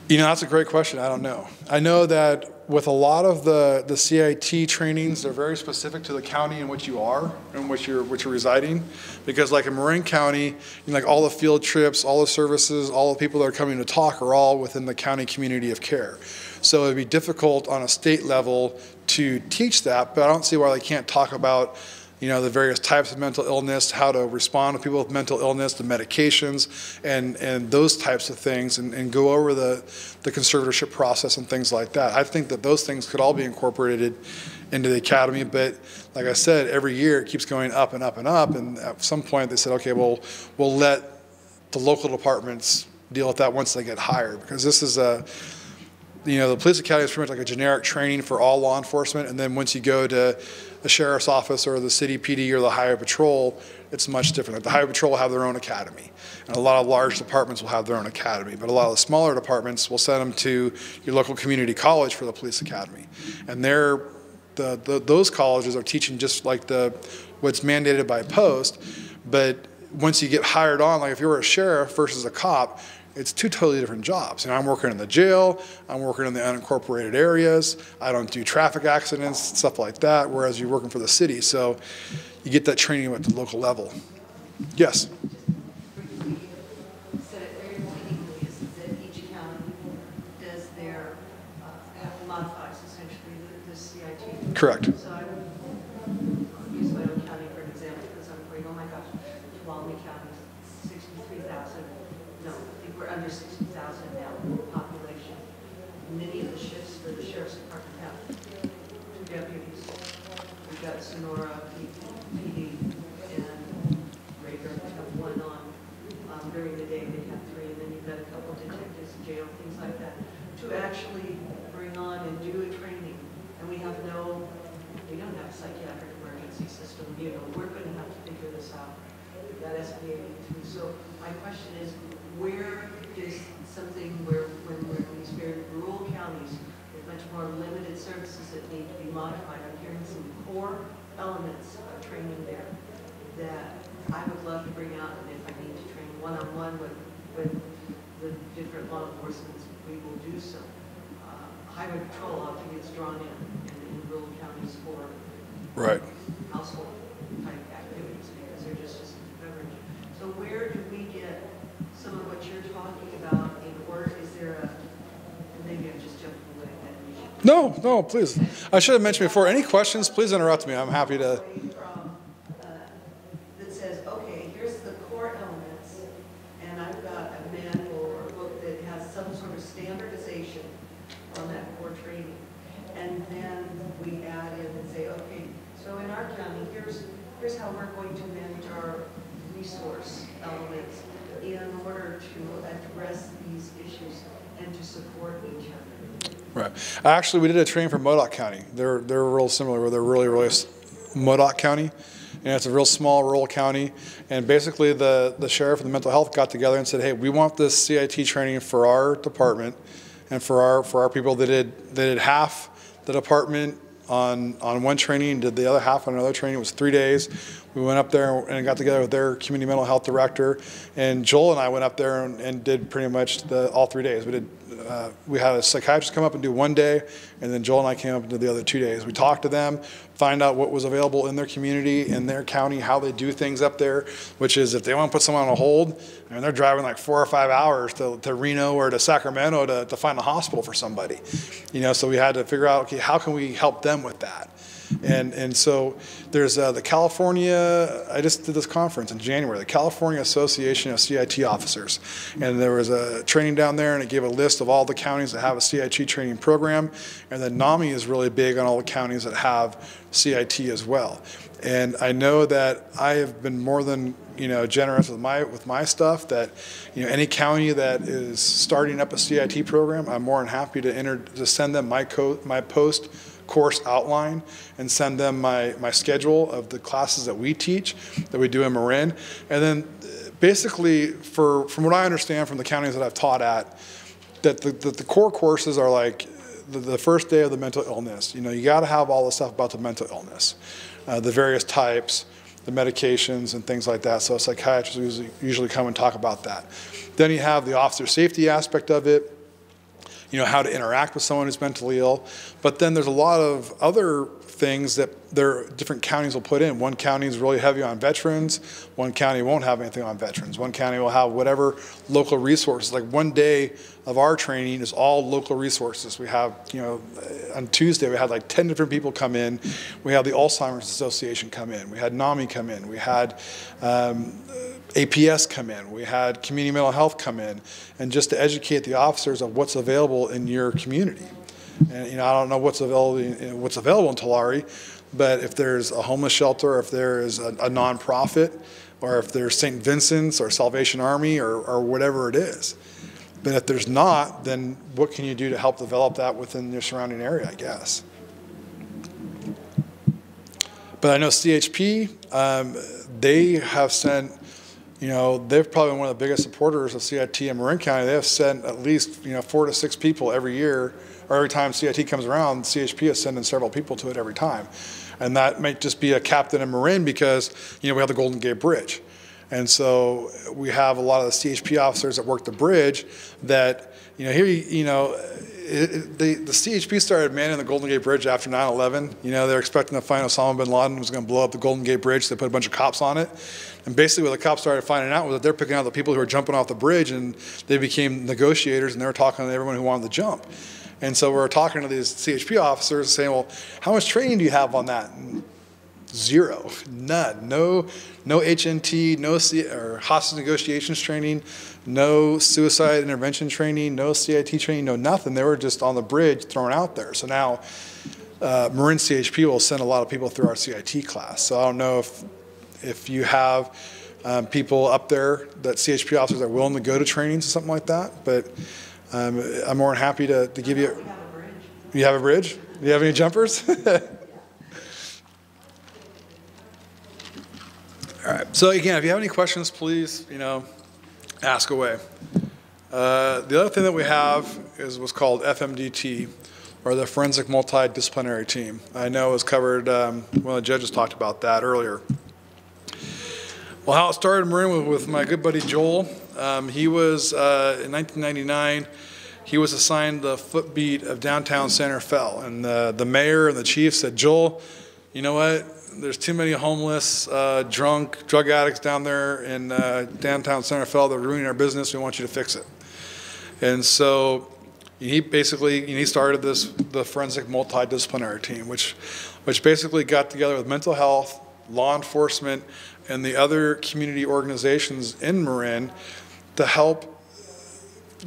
That's a great question. I don't know. I know that with a lot of the CIT trainings, they're very specific to the county in which you are and which you're residing. Because like in Marin County, like all the field trips, all the services, all the people that are coming to talk are all within the county community of care. So it'd be difficult on a state level to teach that, but I don't see why they can't talk about, you know, the various types of mental illness, how to respond to people with mental illness, the medications, and those types of things, and go over the conservatorship process and things like that. I think that those things could all be incorporated into the academy, but like I said, every year it keeps going up and up and up, and at some point they said, okay, well, we'll let the local departments deal with that once they get hired, because this is you know, the police academy is pretty much like a generic training for all law enforcement, and then once you go to the sheriff's office or the city PD or the highway patrol, it's much different. Like the highway patrol will have their own academy, and a lot of large departments will have their own academy, but a lot of the smaller departments will send them to your local community college for the police academy, and those colleges are teaching just like what's mandated by post, but once you get hired on, like if you were a sheriff versus a cop, it's two totally different jobs. And I'm working in the jail, I'm working in the unincorporated areas, I don't do traffic accidents, stuff like that, whereas you're working for the city. So you get that training at the local level. Yes? So very pointedly is that each county does their, modifies essentially the CIT. Correct. So I would use my own county for an example, because I'm going, oh my gosh, Tuolumne County, 63,000. No, I think we're under 60,000 now population. Many of the shifts for the sheriff's department have 2 deputies. We've got Sonora, PD, and Rager have 1 on. During the day they have 3, and then you've got a couple detectives, jail, things like that, to actually bring on and do a training. And we don't have a psychiatric emergency system. You know, we're going to have to figure this out. We've got SBA too. So my question is, where is something where when we're in these very rural counties with much more limited services that need to be modified? I'm hearing some core elements of training there that I would love to bring out, and if I need to train one-on-one with the different law enforcement, we will do so. Highway patrol often gets drawn in rural counties for household type activities because they're just coverage. So where do we get some of what you're talking about in order? Is there maybe I'm just jumping away ahead. No, please. I should have mentioned before, any questions, please interrupt me. I'm happy to. That says, okay, here's the core elements, and I've got a manual or a book that has some sort of standardization on that core training. And then we add in and say, okay, so in our county, here's how we're going to manage our resource elements in order to address these issues and to support each other. Right. Actually, we did a training for Modoc County. They're real similar, where they're really Modoc County, and it's a real small rural county. And basically, the sheriff and the mental health got together and said, "Hey, we want this CIT training for our department, and for our people." They did half the department on one training, did the other half on another training. It was 3 days. We went up there and got together with their community mental health director, and Joel and I went up there and did pretty much all 3 days. We had a psychiatrist come up and do 1 day, and then Joel and I came up and did the other 2 days. We talked to them, find out what was available in their community, in their county, how they do things up there, which is if they want to put someone on a hold, I mean, they're driving like 4 or 5 hours to Reno or to Sacramento to find a hospital for somebody. You know, so we had to figure out, okay, how can we help them with that? And so there's the California, I just did this conference in January, the California Association of CIT Officers. And there was a training down there, and it gave a list of all the counties that have a CIT training program. And then NAMI is really big on all the counties that have CIT as well. And I know that I have been more than generous with my stuff, that any county that is starting up a CIT program, I'm more than happy to send them my post course outline and send them my schedule of the classes that we teach, that we do in Marin. And then basically, from what I understand from the counties that I've taught at, that the core courses are like the first day of the mental illness. You got to have all the stuff about the mental illness, the various types, the medications and things like that. So psychiatrists usually come and talk about that. Then you have the officer safety aspect of it. how to interact with someone who's mentally ill. But then there's a lot of other things that their different counties will put in. One county is really heavy on veterans. One county won't have anything on veterans. One county will have whatever local resources. Like one day of our training is all local resources. We have, on Tuesday we had like 10 different people come in. We had the Alzheimer's Association come in. We had NAMI come in. We had APS come in. We had community mental health come in, and just to educate the officers of what's available in your community. And I don't know what's available in Tulare, but if there's a homeless shelter, or if there is a nonprofit, or if there's St. Vincent's or Salvation Army or whatever it is. But if there's not, then what can you do to help develop that within your surrounding area, I guess? But I know CHP, they have sent, they're probably one of the biggest supporters of CIT in Marin County. They have sent at least 4 to 6 people every year, or every time CIT comes around. CHP is sending several people to it every time. And that might just be a captain in Marin because, we have the Golden Gate Bridge. And so we have a lot of the CHP officers that work the bridge that, the CHP started manning the Golden Gate Bridge after 9/11. They're expecting to find Osama bin Laden was going to blow up the Golden Gate Bridge. So they put a bunch of cops on it. And basically what the cops started finding out was that they're picking out the people who are jumping off the bridge, and they became negotiators, and they were talking to everyone who wanted to jump. And so we're talking to these CHP officers saying, well, how much training do you have on that? And zero, none, no HNT, or hostage negotiations training, no suicide intervention training, no CIT training, no nothing. They were just on the bridge thrown out there. So now Marin CHP will send a lot of people through our CIT class. So I don't know if you have people up there, that CHP officers are willing to go to trainings or something like that, but I'm more than happy to give you. We have a bridge. You have a bridge? Do you have any jumpers? All right. So again, if you have any questions, please, ask away. The other thing that we have is what's called FMDT, or the Forensic Multidisciplinary Team. I know it was covered. One of the judges talked about that earlier. Well, how it started in Marin with my good buddy Joel. He was, in 1999, he was assigned the footbeat of downtown Santa Fe. And the mayor and the chief said, Joel, you know what? There's too many homeless, drunk, drug addicts down there in downtown Santa Fe. They're ruining our business. We want you to fix it. And so he started the Forensic Multidisciplinary Team, which basically got together with mental health, law enforcement, and the other community organizations in Marin to help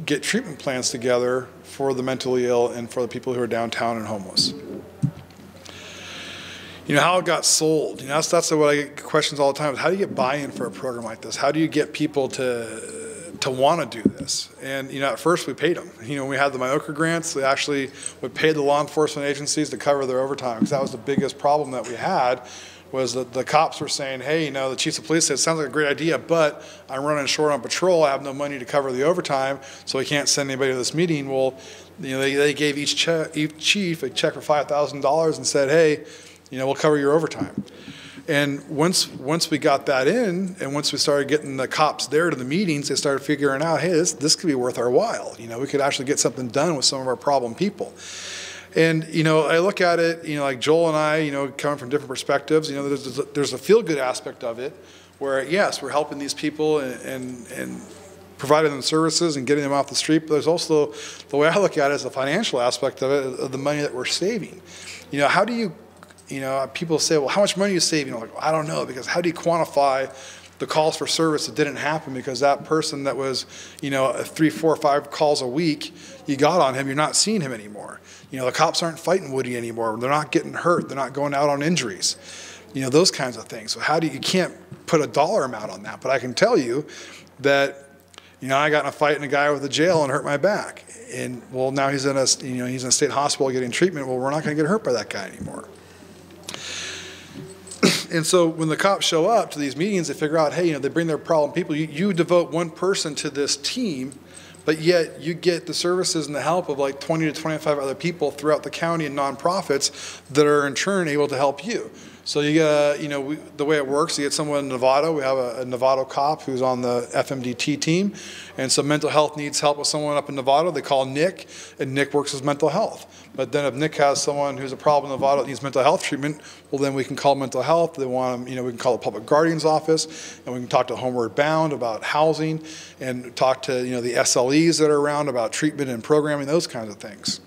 get treatment plans together for the mentally ill and for the people who are downtown and homeless. How it got sold. That's what I get questions all the time. Is how do you get buy-in for a program like this? How do you get people to want to do this? And at first we paid them. We had the Myoka grants. They actually would pay the law enforcement agencies to cover their overtime, because that was the biggest problem that we had. Was that the cops were saying, hey, the chiefs of police said, it sounds like a great idea, but I'm running short on patrol. I have no money to cover the overtime, so we can't send anybody to this meeting. Well, they gave each chief a check for $5,000 and said, hey, we'll cover your overtime. And once we got that in, and once we started getting the cops there to the meetings, they started figuring out, hey, this could be worth our while. We could actually get something done with some of our problem people. And, I look at it, like Joel and I, coming from different perspectives, there's a feel-good aspect of it where, yes, we're helping these people and providing them services and getting them off the street, but there's also, the way I look at it is the financial aspect of it, of the money that we're saving. How do you, people say, well, how much money are you saving? I'm like, I don't know, because how do you quantify the calls for service that didn't happen because that person that was, 3, 4, 5 calls a week, you got on him, you're not seeing him anymore. The cops aren't fighting Woody anymore. They're not getting hurt. They're not going out on injuries. Those kinds of things. So you can't put a dollar amount on that, but I can tell you that, I got in a fight in a guy with a jail and hurt my back. And well, now he's in a state hospital getting treatment. Well, we're not going to get hurt by that guy anymore. And so when the cops show up to these meetings, they figure out, hey, they bring their problem people. You devote one person to this team, but yet you get the services and the help of like 20 to 25 other people throughout the county and nonprofits that are in turn able to help you. So you get, the way it works, you get someone in Novato. We have a Novato cop who's on the FMDT team. And so mental health needs help with someone up in Novato. They call Nick, and Nick works with mental health. But then if Nick has someone who's a problem in Novato that needs mental health treatment, well, then we can call mental health. They want them, we can call the public guardian's office, and we can talk to Homeward Bound about housing, and talk to, the SLEs that are around about treatment and programming, those kinds of things.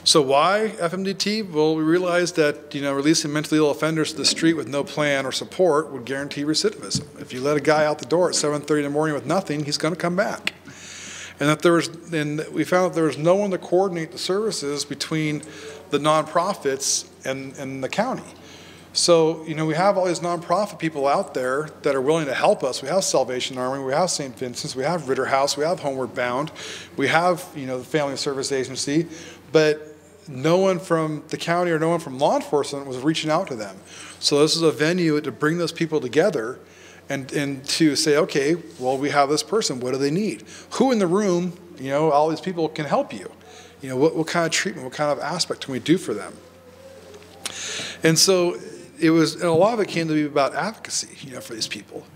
So why FMDT? Well, we realized that releasing mentally ill offenders to the street with no plan or support would guarantee recidivism. If you let a guy out the door at 7:30 in the morning with nothing, he's going to come back. And we found that there was no one to coordinate the services between the nonprofits and the county. So we have all these nonprofit people out there that are willing to help us. We have Salvation Army, we have St. Vincent's, we have Ritter House, we have Homeward Bound, we have the Family Service Agency, but no one from the county or no one from law enforcement was reaching out to them. So this is a venue to bring those people together and to say, okay, well, we have this person. What do they need? Who in the room, all these people can help you? What kind of treatment, what kind of aspect can we do for them? And so and a lot of it came to be about advocacy, for these people.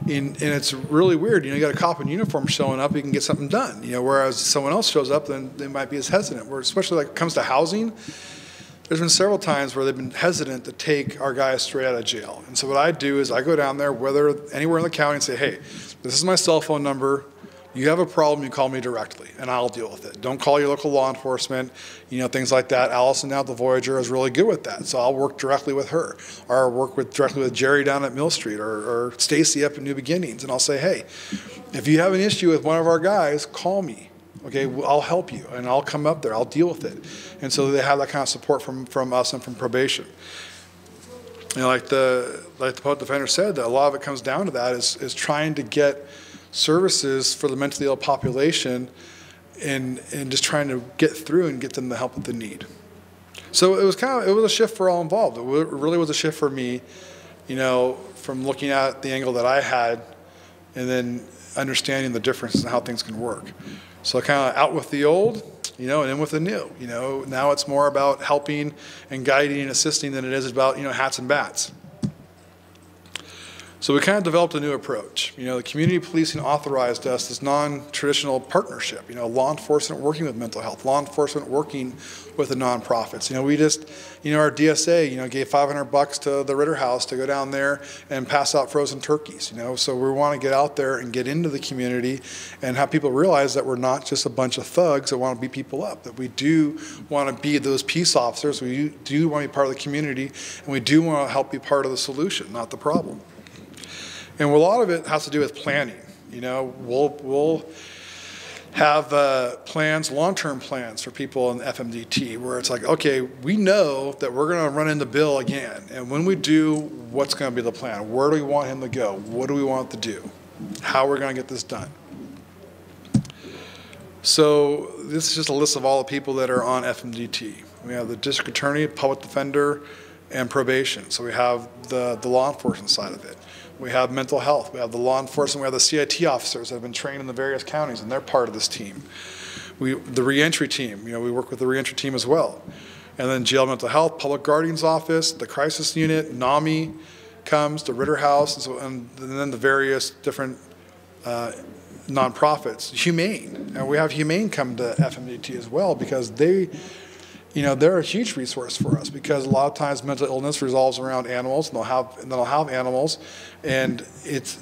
And it's really weird. You got a cop in uniform showing up, you can get something done. Whereas someone else shows up, then they might be as hesitant. Where especially like it comes to housing, there's been several times where they've been hesitant to take our guys straight out of jail. And so what I do is I go down there, whether anywhere in the county, and say, hey, this is my cell phone number. You have a problem, you call me directly, and I'll deal with it. Don't call your local law enforcement, things like that. Allison down at the Voyager is really good with that, so I'll work directly with her. Or work directly with Jerry down at Mill Street, or Stacy up at New Beginnings, and I'll say, hey, if you have an issue with one of our guys, call me. Okay, I'll help you, and I'll come up there, I'll deal with it. And so they have that kind of support from us and from probation. Like the public defender said, that a lot of it comes down to that is trying to get services for the mentally ill population and just trying to get through and get them the help that they need. So it was a shift for all involved. It really was a shift for me, from looking at the angle that I had and then understanding the differences in how things can work. So kind of out with the old, and in with the new. Now it's more about helping and guiding and assisting than it is about, hats and bats. So we kind of developed a new approach. The community policing authorized us this non-traditional partnership, law enforcement working with mental health, law enforcement working with the nonprofits. We just, our DSA, gave $500 to the Ritter House to go down there and pass out frozen turkeys, So we want to get out there and get into the community and have people realize that we're not just a bunch of thugs that want to beat people up, that we do want to be those peace officers, we do want to be part of the community, and we do want to help be part of the solution, not the problem. And a lot of it has to do with planning. We'll have plans, long-term plans for people in FMDT where it's like, okay, we know that we're going to run into Bill again. And when we do, what's going to be the plan? Where do we want him to go? What do we want to do? How are we going to get this done? So this is just a list of all the people that are on FMDT. We have the district attorney, public defender, and probation. So we have the law enforcement side of it. We have mental health. We have the law enforcement. We have the CIT officers that have been trained in the various counties, and they're part of this team. The reentry team, we work with the reentry team as well. And then jail mental health, public guardian's office, the crisis unit, NAMI comes, the Ritter House, and then the various different nonprofits. Humane, and we have Humane come to FMDT as well because they're a huge resource for us because a lot of times mental illness resolves around animals, and they'll have animals, and it's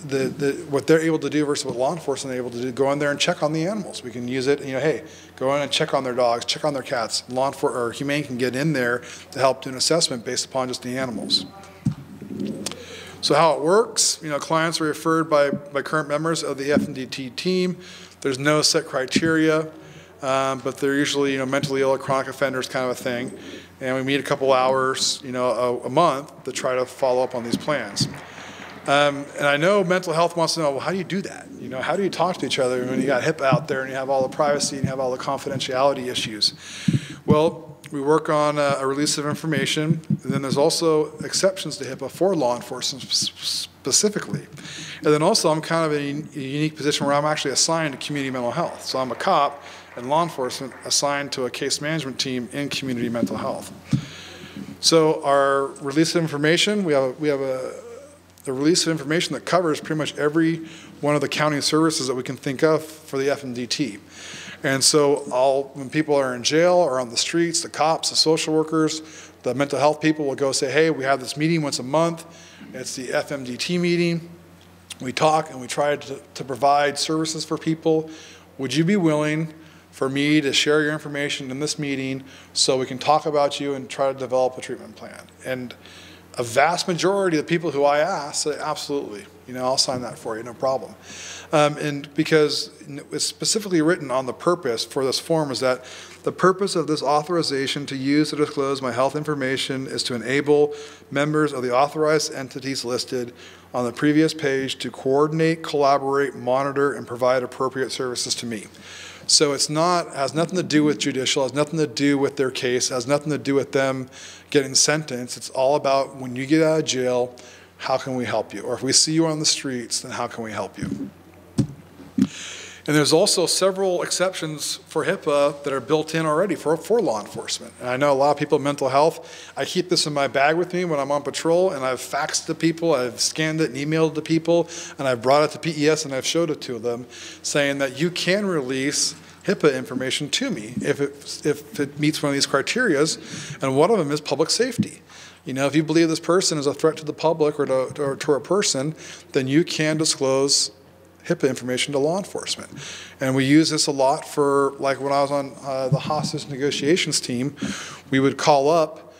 what they're able to do versus what law enforcement are able to do. Go in there and check on the animals. We can use it. Hey, go in and check on their dogs, check on their cats. Law enforcement or Humane can get in there to help do an assessment based upon just the animals. So how it works, clients are referred by current members of the FMDT team. There's no set criteria. But they're usually, mentally ill or chronic offenders kind of a thing. And we meet a couple hours, a month to try to follow up on these plans. And I know mental health wants to know, well, how do you do that? How do you talk to each other when you got HIPAA out there and you have all the privacy and you have all the confidentiality issues? Well, we work on a release of information. And then there's also exceptions to HIPAA for law enforcement specifically. And then also I'm kind of in a unique position where I'm actually assigned to community mental health. So I'm a cop and law enforcement assigned to a case management team in community mental health. So our release of information, we have the release of information that covers pretty much every one of the county services that we can think of for the FMDT. And so when people are in jail or on the streets, the cops, the social workers, the mental health people will go say, hey, we have this meeting once a month. It's the FMDT meeting. We talk and we try to provide services for people. Would you be willing for me to share your information in this meeting so we can talk about you and try to develop a treatment plan? And a vast majority of the people who I ask say, absolutely, I'll sign that for you, no problem. And because it's specifically written on the purpose for this form is that the purpose of this authorization to use or disclose my health information is to enable members of the authorized entities listed on the previous page to coordinate, collaborate, monitor, and provide appropriate services to me. So has nothing to do with judicial, has nothing to do with their case, has nothing to do with them getting sentenced. It's all about when you get out of jail, how can we help you? Or if we see you on the streets, then how can we help you? And there's also several exceptions for HIPAA that are built in already for law enforcement. And I know a lot of people in mental health, I keep this in my bag with me when I'm on patrol, and I've faxed to people, I've scanned it and emailed it to people, and I've brought it to PES and I've showed it to them, saying that you can release HIPAA information to me if it meets one of these criterias, and one of them is public safety. If you believe this person is a threat to the public or to a person, then you can disclose HIPAA information to law enforcement. And we use this a lot for, like when I was on the hostage negotiations team, we would call up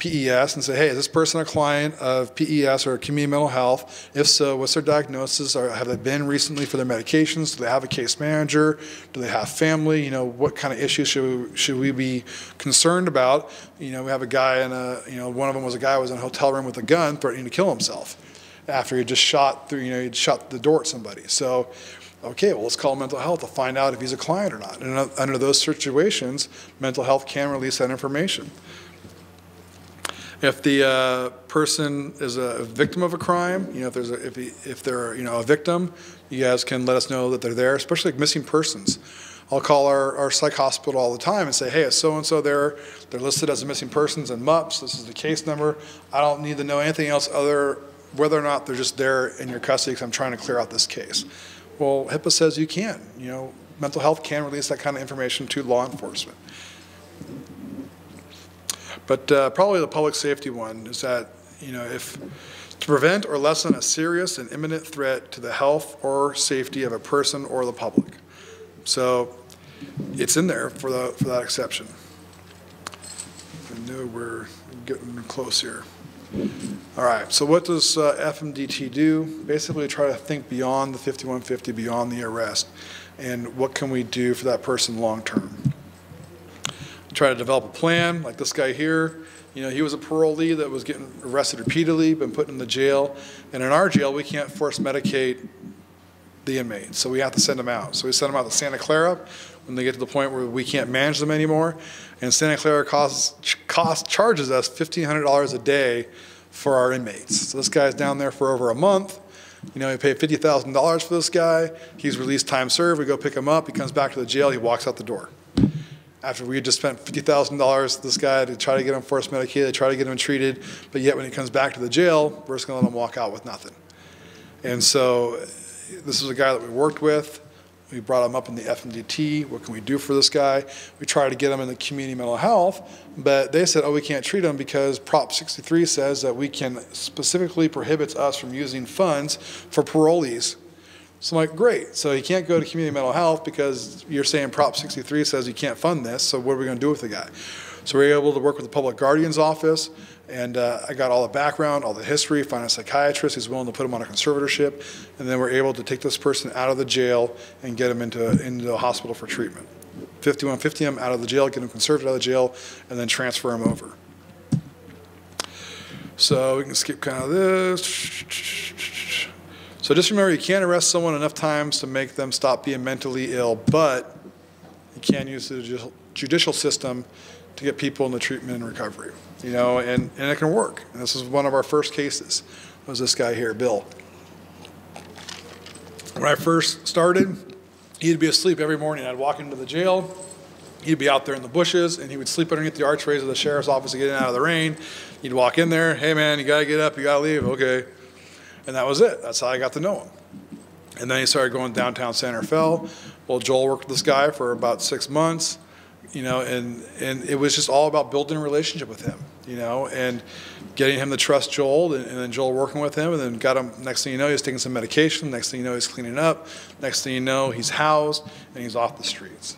PES and say, hey, is this person a client of PES or community mental health? If so, what's their diagnosis? Or have they been recently for their medications? Do they have a case manager? Do they have family? What kind of issues should we be concerned about? We have a guy one of them was a guy who was in a hotel room with a gun threatening to kill himself after he just shot through, he'd shot the door at somebody. So, okay, well, let's call mental health to find out if he's a client or not. And under those situations, mental health can release that information. If the person is a victim of a crime, if they're a victim, you guys can let us know that they're there, especially like missing persons. I'll call our psych hospital all the time and say, hey, it's so-and-so there. They're listed as a missing persons in MUPS. This is the case number. I don't need to know anything else whether or not they're just there in your custody because I'm trying to clear out this case. Well, HIPAA says you can. Mental health can release that kind of information to law enforcement. But probably the public safety one is that, if to prevent or lessen a serious and imminent threat to the health or safety of a person or the public. So it's in there for that exception. I know we're getting close here. All right, so what does FMDT do? Basically try to think beyond the 5150, beyond the arrest, and what can we do for that person long term? Try to develop a plan, like this guy here. He was a parolee that was getting arrested repeatedly, been put in the jail, and in our jail we can't force medicate the inmates, so we have to send them out. So we send them out to Santa Clara when they get to the point where we can't manage them anymore, and Santa Clara charges us $1,500 a day for our inmates. So this guy's down there for over a month. We pay $50,000 for this guy. He's released time served. We go pick him up. He comes back to the jail. He walks out the door. After we had just spent $50,000 this guy to try to get him forced medicated, try to get him treated, but yet when he comes back to the jail, we're just going to let him walk out with nothing. And so this is a guy that we worked with. We brought him up in the FMDT. What can we do for this guy? We tried to get him in the community mental health, but they said, oh, we can't treat him because Prop 63 says that we can specifically prohibits us from using funds for parolees. So I'm like, great. So he can't go to community mental health because you're saying Prop 63 says you can't fund this, so what are we going to do with the guy? So we were able to work with the public guardian's office, and I got all the background, all the history, find a psychiatrist who's willing to put him on a conservatorship, and then we're able to take this person out of the jail and get him into the hospital for treatment. 5150 him out of the jail, get him conserved out of the jail, and then transfer him over. So we can skip kind of this. So just remember, you can't arrest someone enough times to make them stop being mentally ill, but you can use the judicial system to get people into treatment and recovery, and it can work. And this is one of our first cases, was this guy here, Bill. When I first started, he'd be asleep every morning. I'd walk into the jail, He'd be out there in the bushes, and he would sleep underneath the archways of the sheriff's office to get in out of the rain. He'd walk in there, hey man, you gotta get up, you gotta leave, okay. And that was it. That's how I got to know him. And then he started going downtown Santa Fe. Well, Joel worked with this guy for about 6 months, you know, and it was just all about building a relationship with him, you know, and getting him to trust Joel, and then Joel working with him, and then got him, next thing you know, he's taking some medication, next thing you know, he's cleaning up, next thing you know, he's housed, and he's off the streets.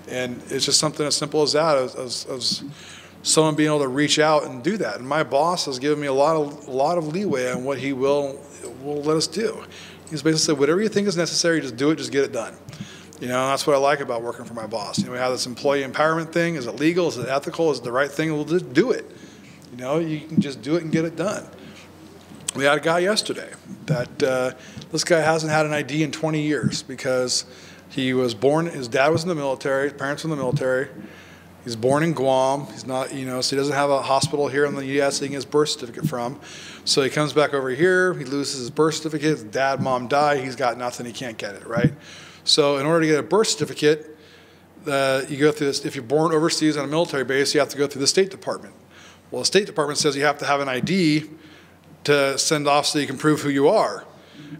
And it's just something as simple as that, as someone being able to reach out and do that. And my boss has given me a lot of leeway on what he will let us do. He's basically said, whatever you think is necessary, just do it, just get it done. You know, that's what I like about working for my boss. You know, we have this employee empowerment thing. Is it legal? Is it ethical? Is it the right thing? We'll just do it. You know, you can just do it and get it done. We had a guy yesterday that this guy hasn't had an ID in 20 years because he was born, his dad was in the military, his parents were in the military. He's born in Guam. He's not, you know, so he doesn't have a hospital here in the U.S. that he can get his birth certificate from. So he comes back over here. He loses his birth certificate. His dad, mom die. He's got nothing. He can't get it, right? So in order to get a birth certificate, you go through this. If you're born overseas on a military base, you have to go through the State Department. Well, the State Department says you have to have an ID to send off so you can prove who you are,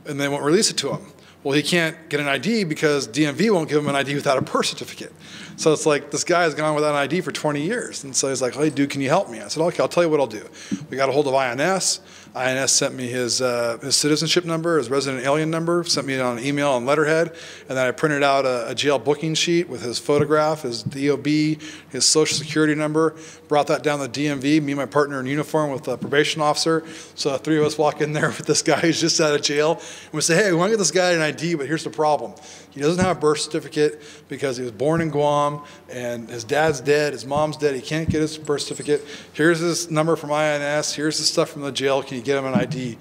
and they won't release it to him. Well, he can't get an ID because DMV won't give him an ID without a birth certificate. So it's like this guy has gone without an ID for 20 years. And so he's like, hey, dude, can you help me? I said, okay, I'll tell you what I'll do. We got a hold of INS. INS sent me his citizenship number, his resident alien number, sent me it on an email on letterhead, and then I printed out a jail booking sheet with his photograph, his DOB, his social security number, brought that down to the DMV, me and my partner in uniform with the probation officer. So the three of us walk in there with this guy who's just out of jail, and we say, hey, we want to get this guy an ID, but here's the problem. He doesn't have a birth certificate because he was born in Guam, and his dad's dead, his mom's dead, he can't get his birth certificate. Here's his number from INS, here's the stuff from the jail, can you get him an ID?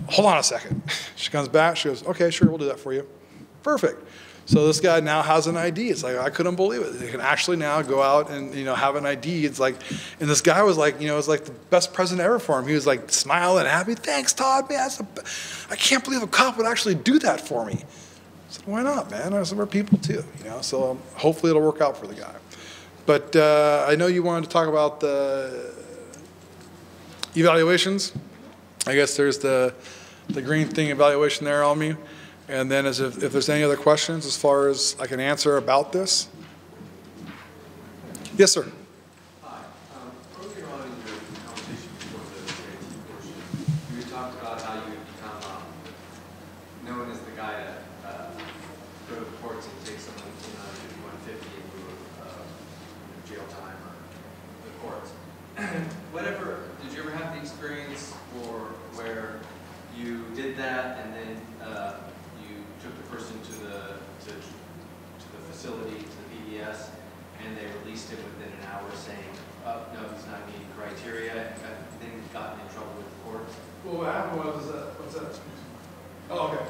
Hold on a second. She comes back, she goes, okay, sure, we'll do that for you. Perfect. So this guy now has an ID. It's like, I couldn't believe it. He can actually now go out and, you know, have an ID. It's like, and this guy was like, you know, it was like the best present ever for him. He was like smiling and happy. Thanks, Todd, man. I can't believe a cop would actually do that for me. I said, why not, man? I said, we're people too, you know, so hopefully it'll work out for the guy. But I know you wanted to talk about the evaluations. I guess there's the green thing evaluation there on me. And then if there's any other questions as far as I can answer about this. Yes, sir. Hi. Earlier on in your conversation before the CIT portion, you talked about how you had become known as the guy to go to the courts and take someone in 5150 in lieu of jail time or the courts. Whatever, did you ever have the experience where you did that and then you took the person to the facility, to the PBS, and they released him within an hour saying, oh, no, he's not meeting criteria, and then gotten in trouble with the courts? Well, what happened was, what's that? Oh, okay.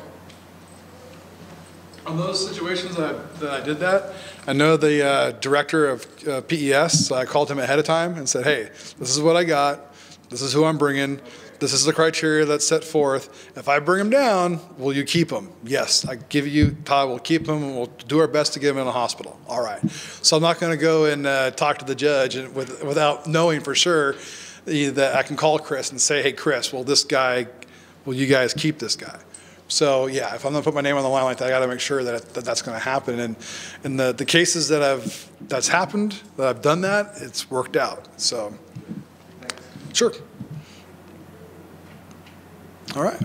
On those situations that I did that, I know the director of PES, so I called him ahead of time and said, hey, this is what I got, this is who I'm bringing, this is the criteria that's set forth. If I bring him down, will you keep him? Yes, I give you, Todd, we'll keep him, and we'll do our best to get him in a hospital. All right. So I'm not going to go and talk to the judge and without knowing for sure that I can call Chris and say, hey, Chris, will you guys keep this guy? So yeah, if I'm going to put my name on the line like that, I got to make sure that that's going to happen. And in the cases that's happened, that I've done that, it's worked out. So, sure. All right.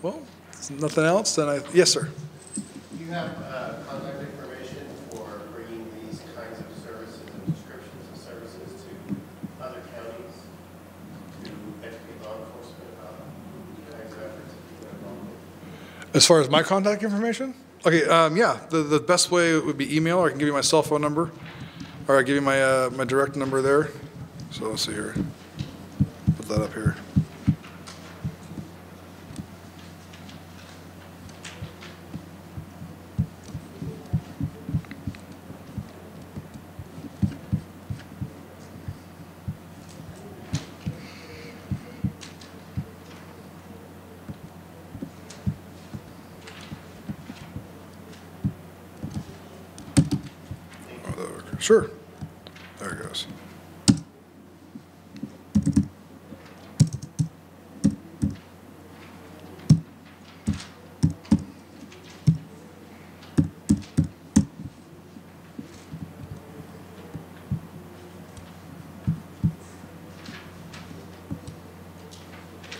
Well, if nothing else, then yes, sir. Do you have contact information for bringing these kinds of services and descriptions of services to other counties to educate law enforcement about the kinds of efforts that you're involved in? As far as my contact information? Okay, yeah, the best way would be email, or I can give you my cell phone number, or I give you my, my direct number there. So let's see here. Put that up here. Sure. There it goes.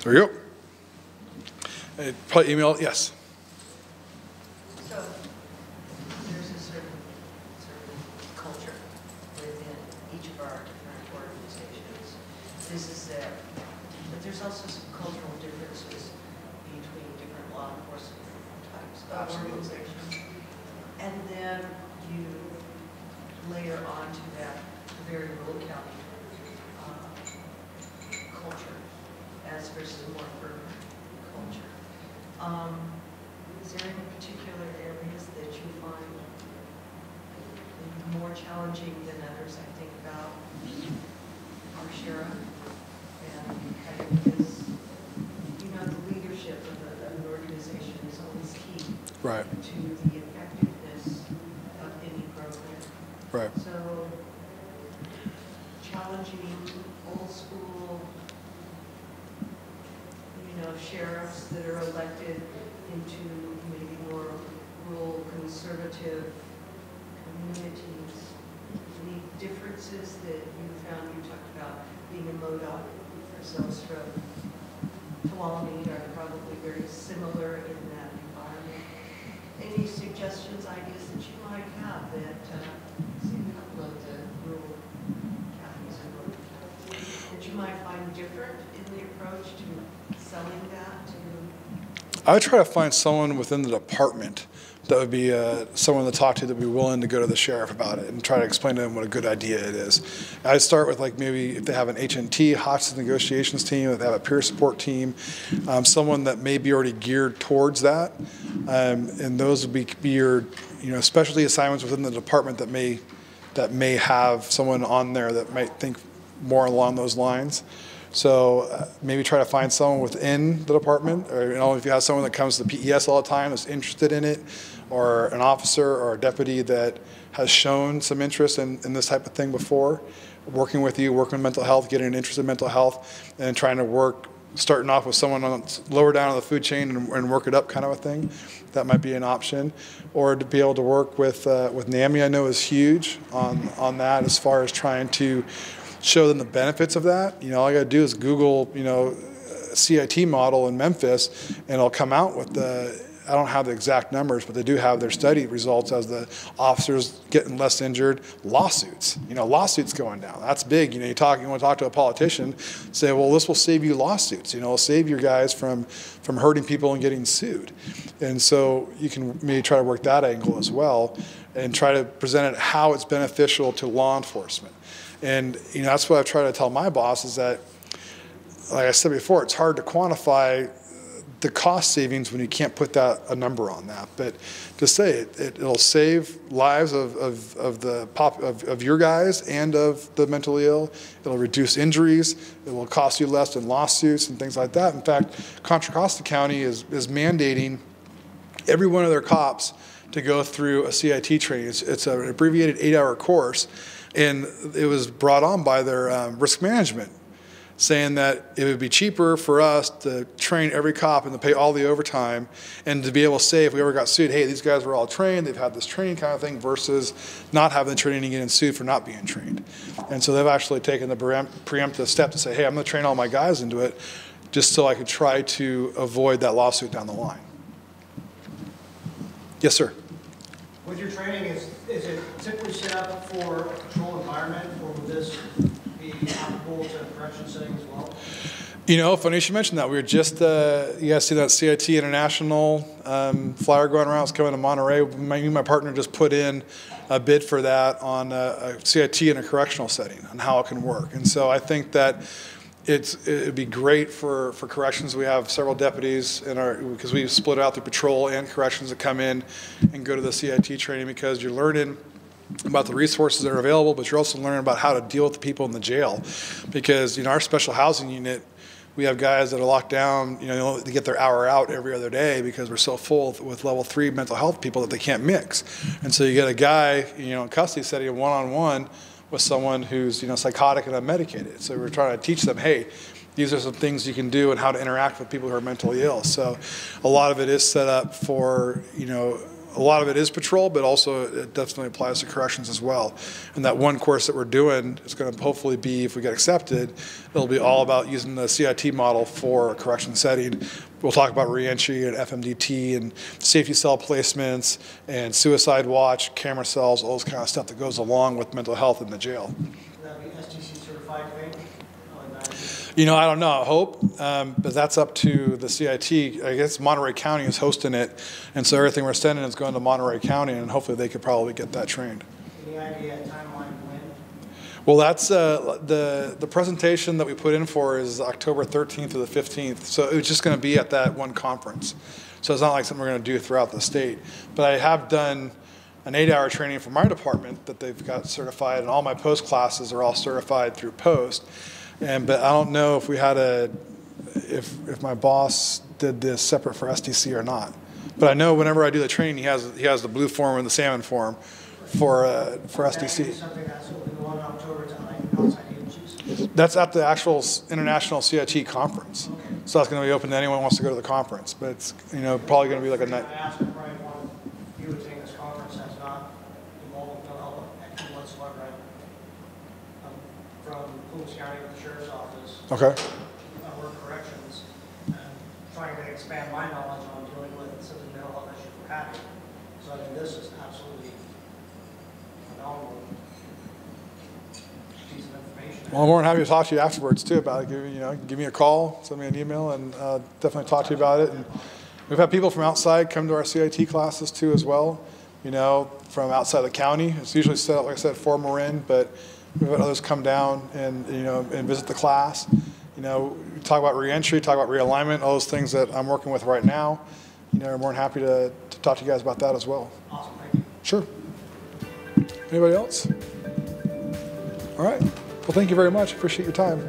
There you go. Probably email, yes. So there's a certain culture within each of our different organizations. This is there. But there's also some cultural differences between different law enforcement types of organizations. And then you layer onto that the very rural county culture as versus more urban culture. Is there any particular areas that you find more challenging than others? I think about our sheriff and kind of his, the leadership of an organization is always key Right. to the effectiveness of any program. Right. So challenging old school, sheriffs that are elected into maybe more rural conservative communities. Any differences that you found? You talked about being a MODOC, ourselves from Tuolumne are probably very similar in that environment. Any suggestions, ideas that you might have that see a couple of the rural counties and northern counties that you might find different in the approach to selling that to? I would try to find someone within the department that would be someone to talk to that would be willing to go to the sheriff about it and try to explain to them what a good idea it is. I'd start with maybe if they have an HNT, hostage negotiations team, if they have a peer support team, someone that may be already geared towards that. And those would be your specialty assignments within the department that may have someone on there that might think more along those lines. So maybe try to find someone within the department, or if you have someone that comes to the PES all the time that's interested in it, or an officer or a deputy that has shown some interest in this type of thing before, working with you, working with mental health, getting an interest in mental health, and trying to work, starting off with someone on lower down on the food chain and work it up kind of a thing. That might be an option. Or to be able to work with NAMI, I know is huge on that as far as trying to show them the benefits of that. All I got to do is Google, CIT model in Memphis, and it'll come out with I don't have the exact numbers, but they do have their study results as the officers getting less injured. Lawsuits, lawsuits going down. That's big. You want to talk to a politician, say, well, this will save you lawsuits. It'll save your guys from hurting people and getting sued. And so you can maybe try to work that angle as well and try to present it how it's beneficial to law enforcement. And that's what I try to tell my boss is that, like I said before, it's hard to quantify the cost savings when you can't put a number on that. But to say it'll save lives of your guys and of the mentally ill. It'll reduce injuries. It will cost you less in lawsuits and things like that. In fact, Contra Costa County is mandating every one of their cops to go through a CIT training. It's an abbreviated 8-hour course. And it was brought on by their risk management, saying that it would be cheaper for us to train every cop and to pay all the overtime and to be able to say if we ever got sued, hey, these guys were all trained, they've had this training kind of thing, versus not having the training and getting sued for not being trained. And so they've actually taken the preemptive step to say, hey, I'm going to train all my guys into it just so I could try to avoid that lawsuit down the line. Yes, sir. With your training, is it typically set up for a control environment, or would this be applicable to correction setting as well? Funny you should mention that. We were just, you guys see that CIT International flyer going around. It's coming to Monterey. Me and my partner just put in a bid for that on a CIT in a correctional setting and how it can work. And so I think that it'd be great for corrections. We have several deputies because we split out the patrol and corrections that come in and go to the CIT training, because you're learning about the resources that are available, but you're also learning about how to deal with the people in the jail. Because our special housing unit, We have guys that are locked down, they get their hour out every other day because we're so full with level 3 mental health people that they can't mix. And so you get a guy, in custody setting one-on-one with someone who's, psychotic and unmedicated. So we're trying to teach them, hey, these are some things you can do and how to interact with people who are mentally ill. So a lot of it is set up for, a lot of it is patrol, but also it definitely applies to corrections as well. And that one course that we're doing is going to hopefully be, if we get accepted, it'll be all about using the CIT model for a correction setting. We'll talk about reentry and FMDT and safety cell placements and suicide watch, camera cells, all those kind of stuff that goes along with mental health in the jail. Will that be STC certified thing? I don't know, I hope, but that's up to the CIT. I guess Monterey County is hosting it, and so everything we're sending is going to Monterey County, and hopefully they could probably get that trained. Any idea timeline when? Well, that's the presentation that we put in for is October 13th to the 15th, so it's just going to be at that one conference. So it's not like something we're going to do throughout the state. But I have done an 8-hour training for my department that they've got certified, and all my post classes are all certified through post. But I don't know if we had if my boss did this separate for STC or not. But I know whenever I do the training, he has the blue form and the salmon form for STC. Something that's open on October to outside agencies? That's at the actual International CIT conference. Okay. So that's going to be open to anyone who wants to go to the conference. But it's probably going to be like a night. I asked if probably one you would take this conference that's not involved with mental health whatsoever. From Plumas County with the Sheriff's Office. Okay. I work corrections and trying to expand my knowledge on dealing with some of the mental health issues we're having. So I think this is absolutely phenomenal piece of information. Well, I'm more than happy to talk to you afterwards too about it. Give me a call, send me an email, and definitely talk to you about it. And we've had people from outside come to our CIT classes too as well. From outside the county. It's usually set up, like I said, for Marin, but we've had others come down and and visit the class. We talk about reentry, talk about realignment, all those things that I'm working with right now. We're more than happy to talk to you guys about that as well. Awesome, thank you. Sure. Anybody else? All right. Well, thank you very much. Appreciate your time.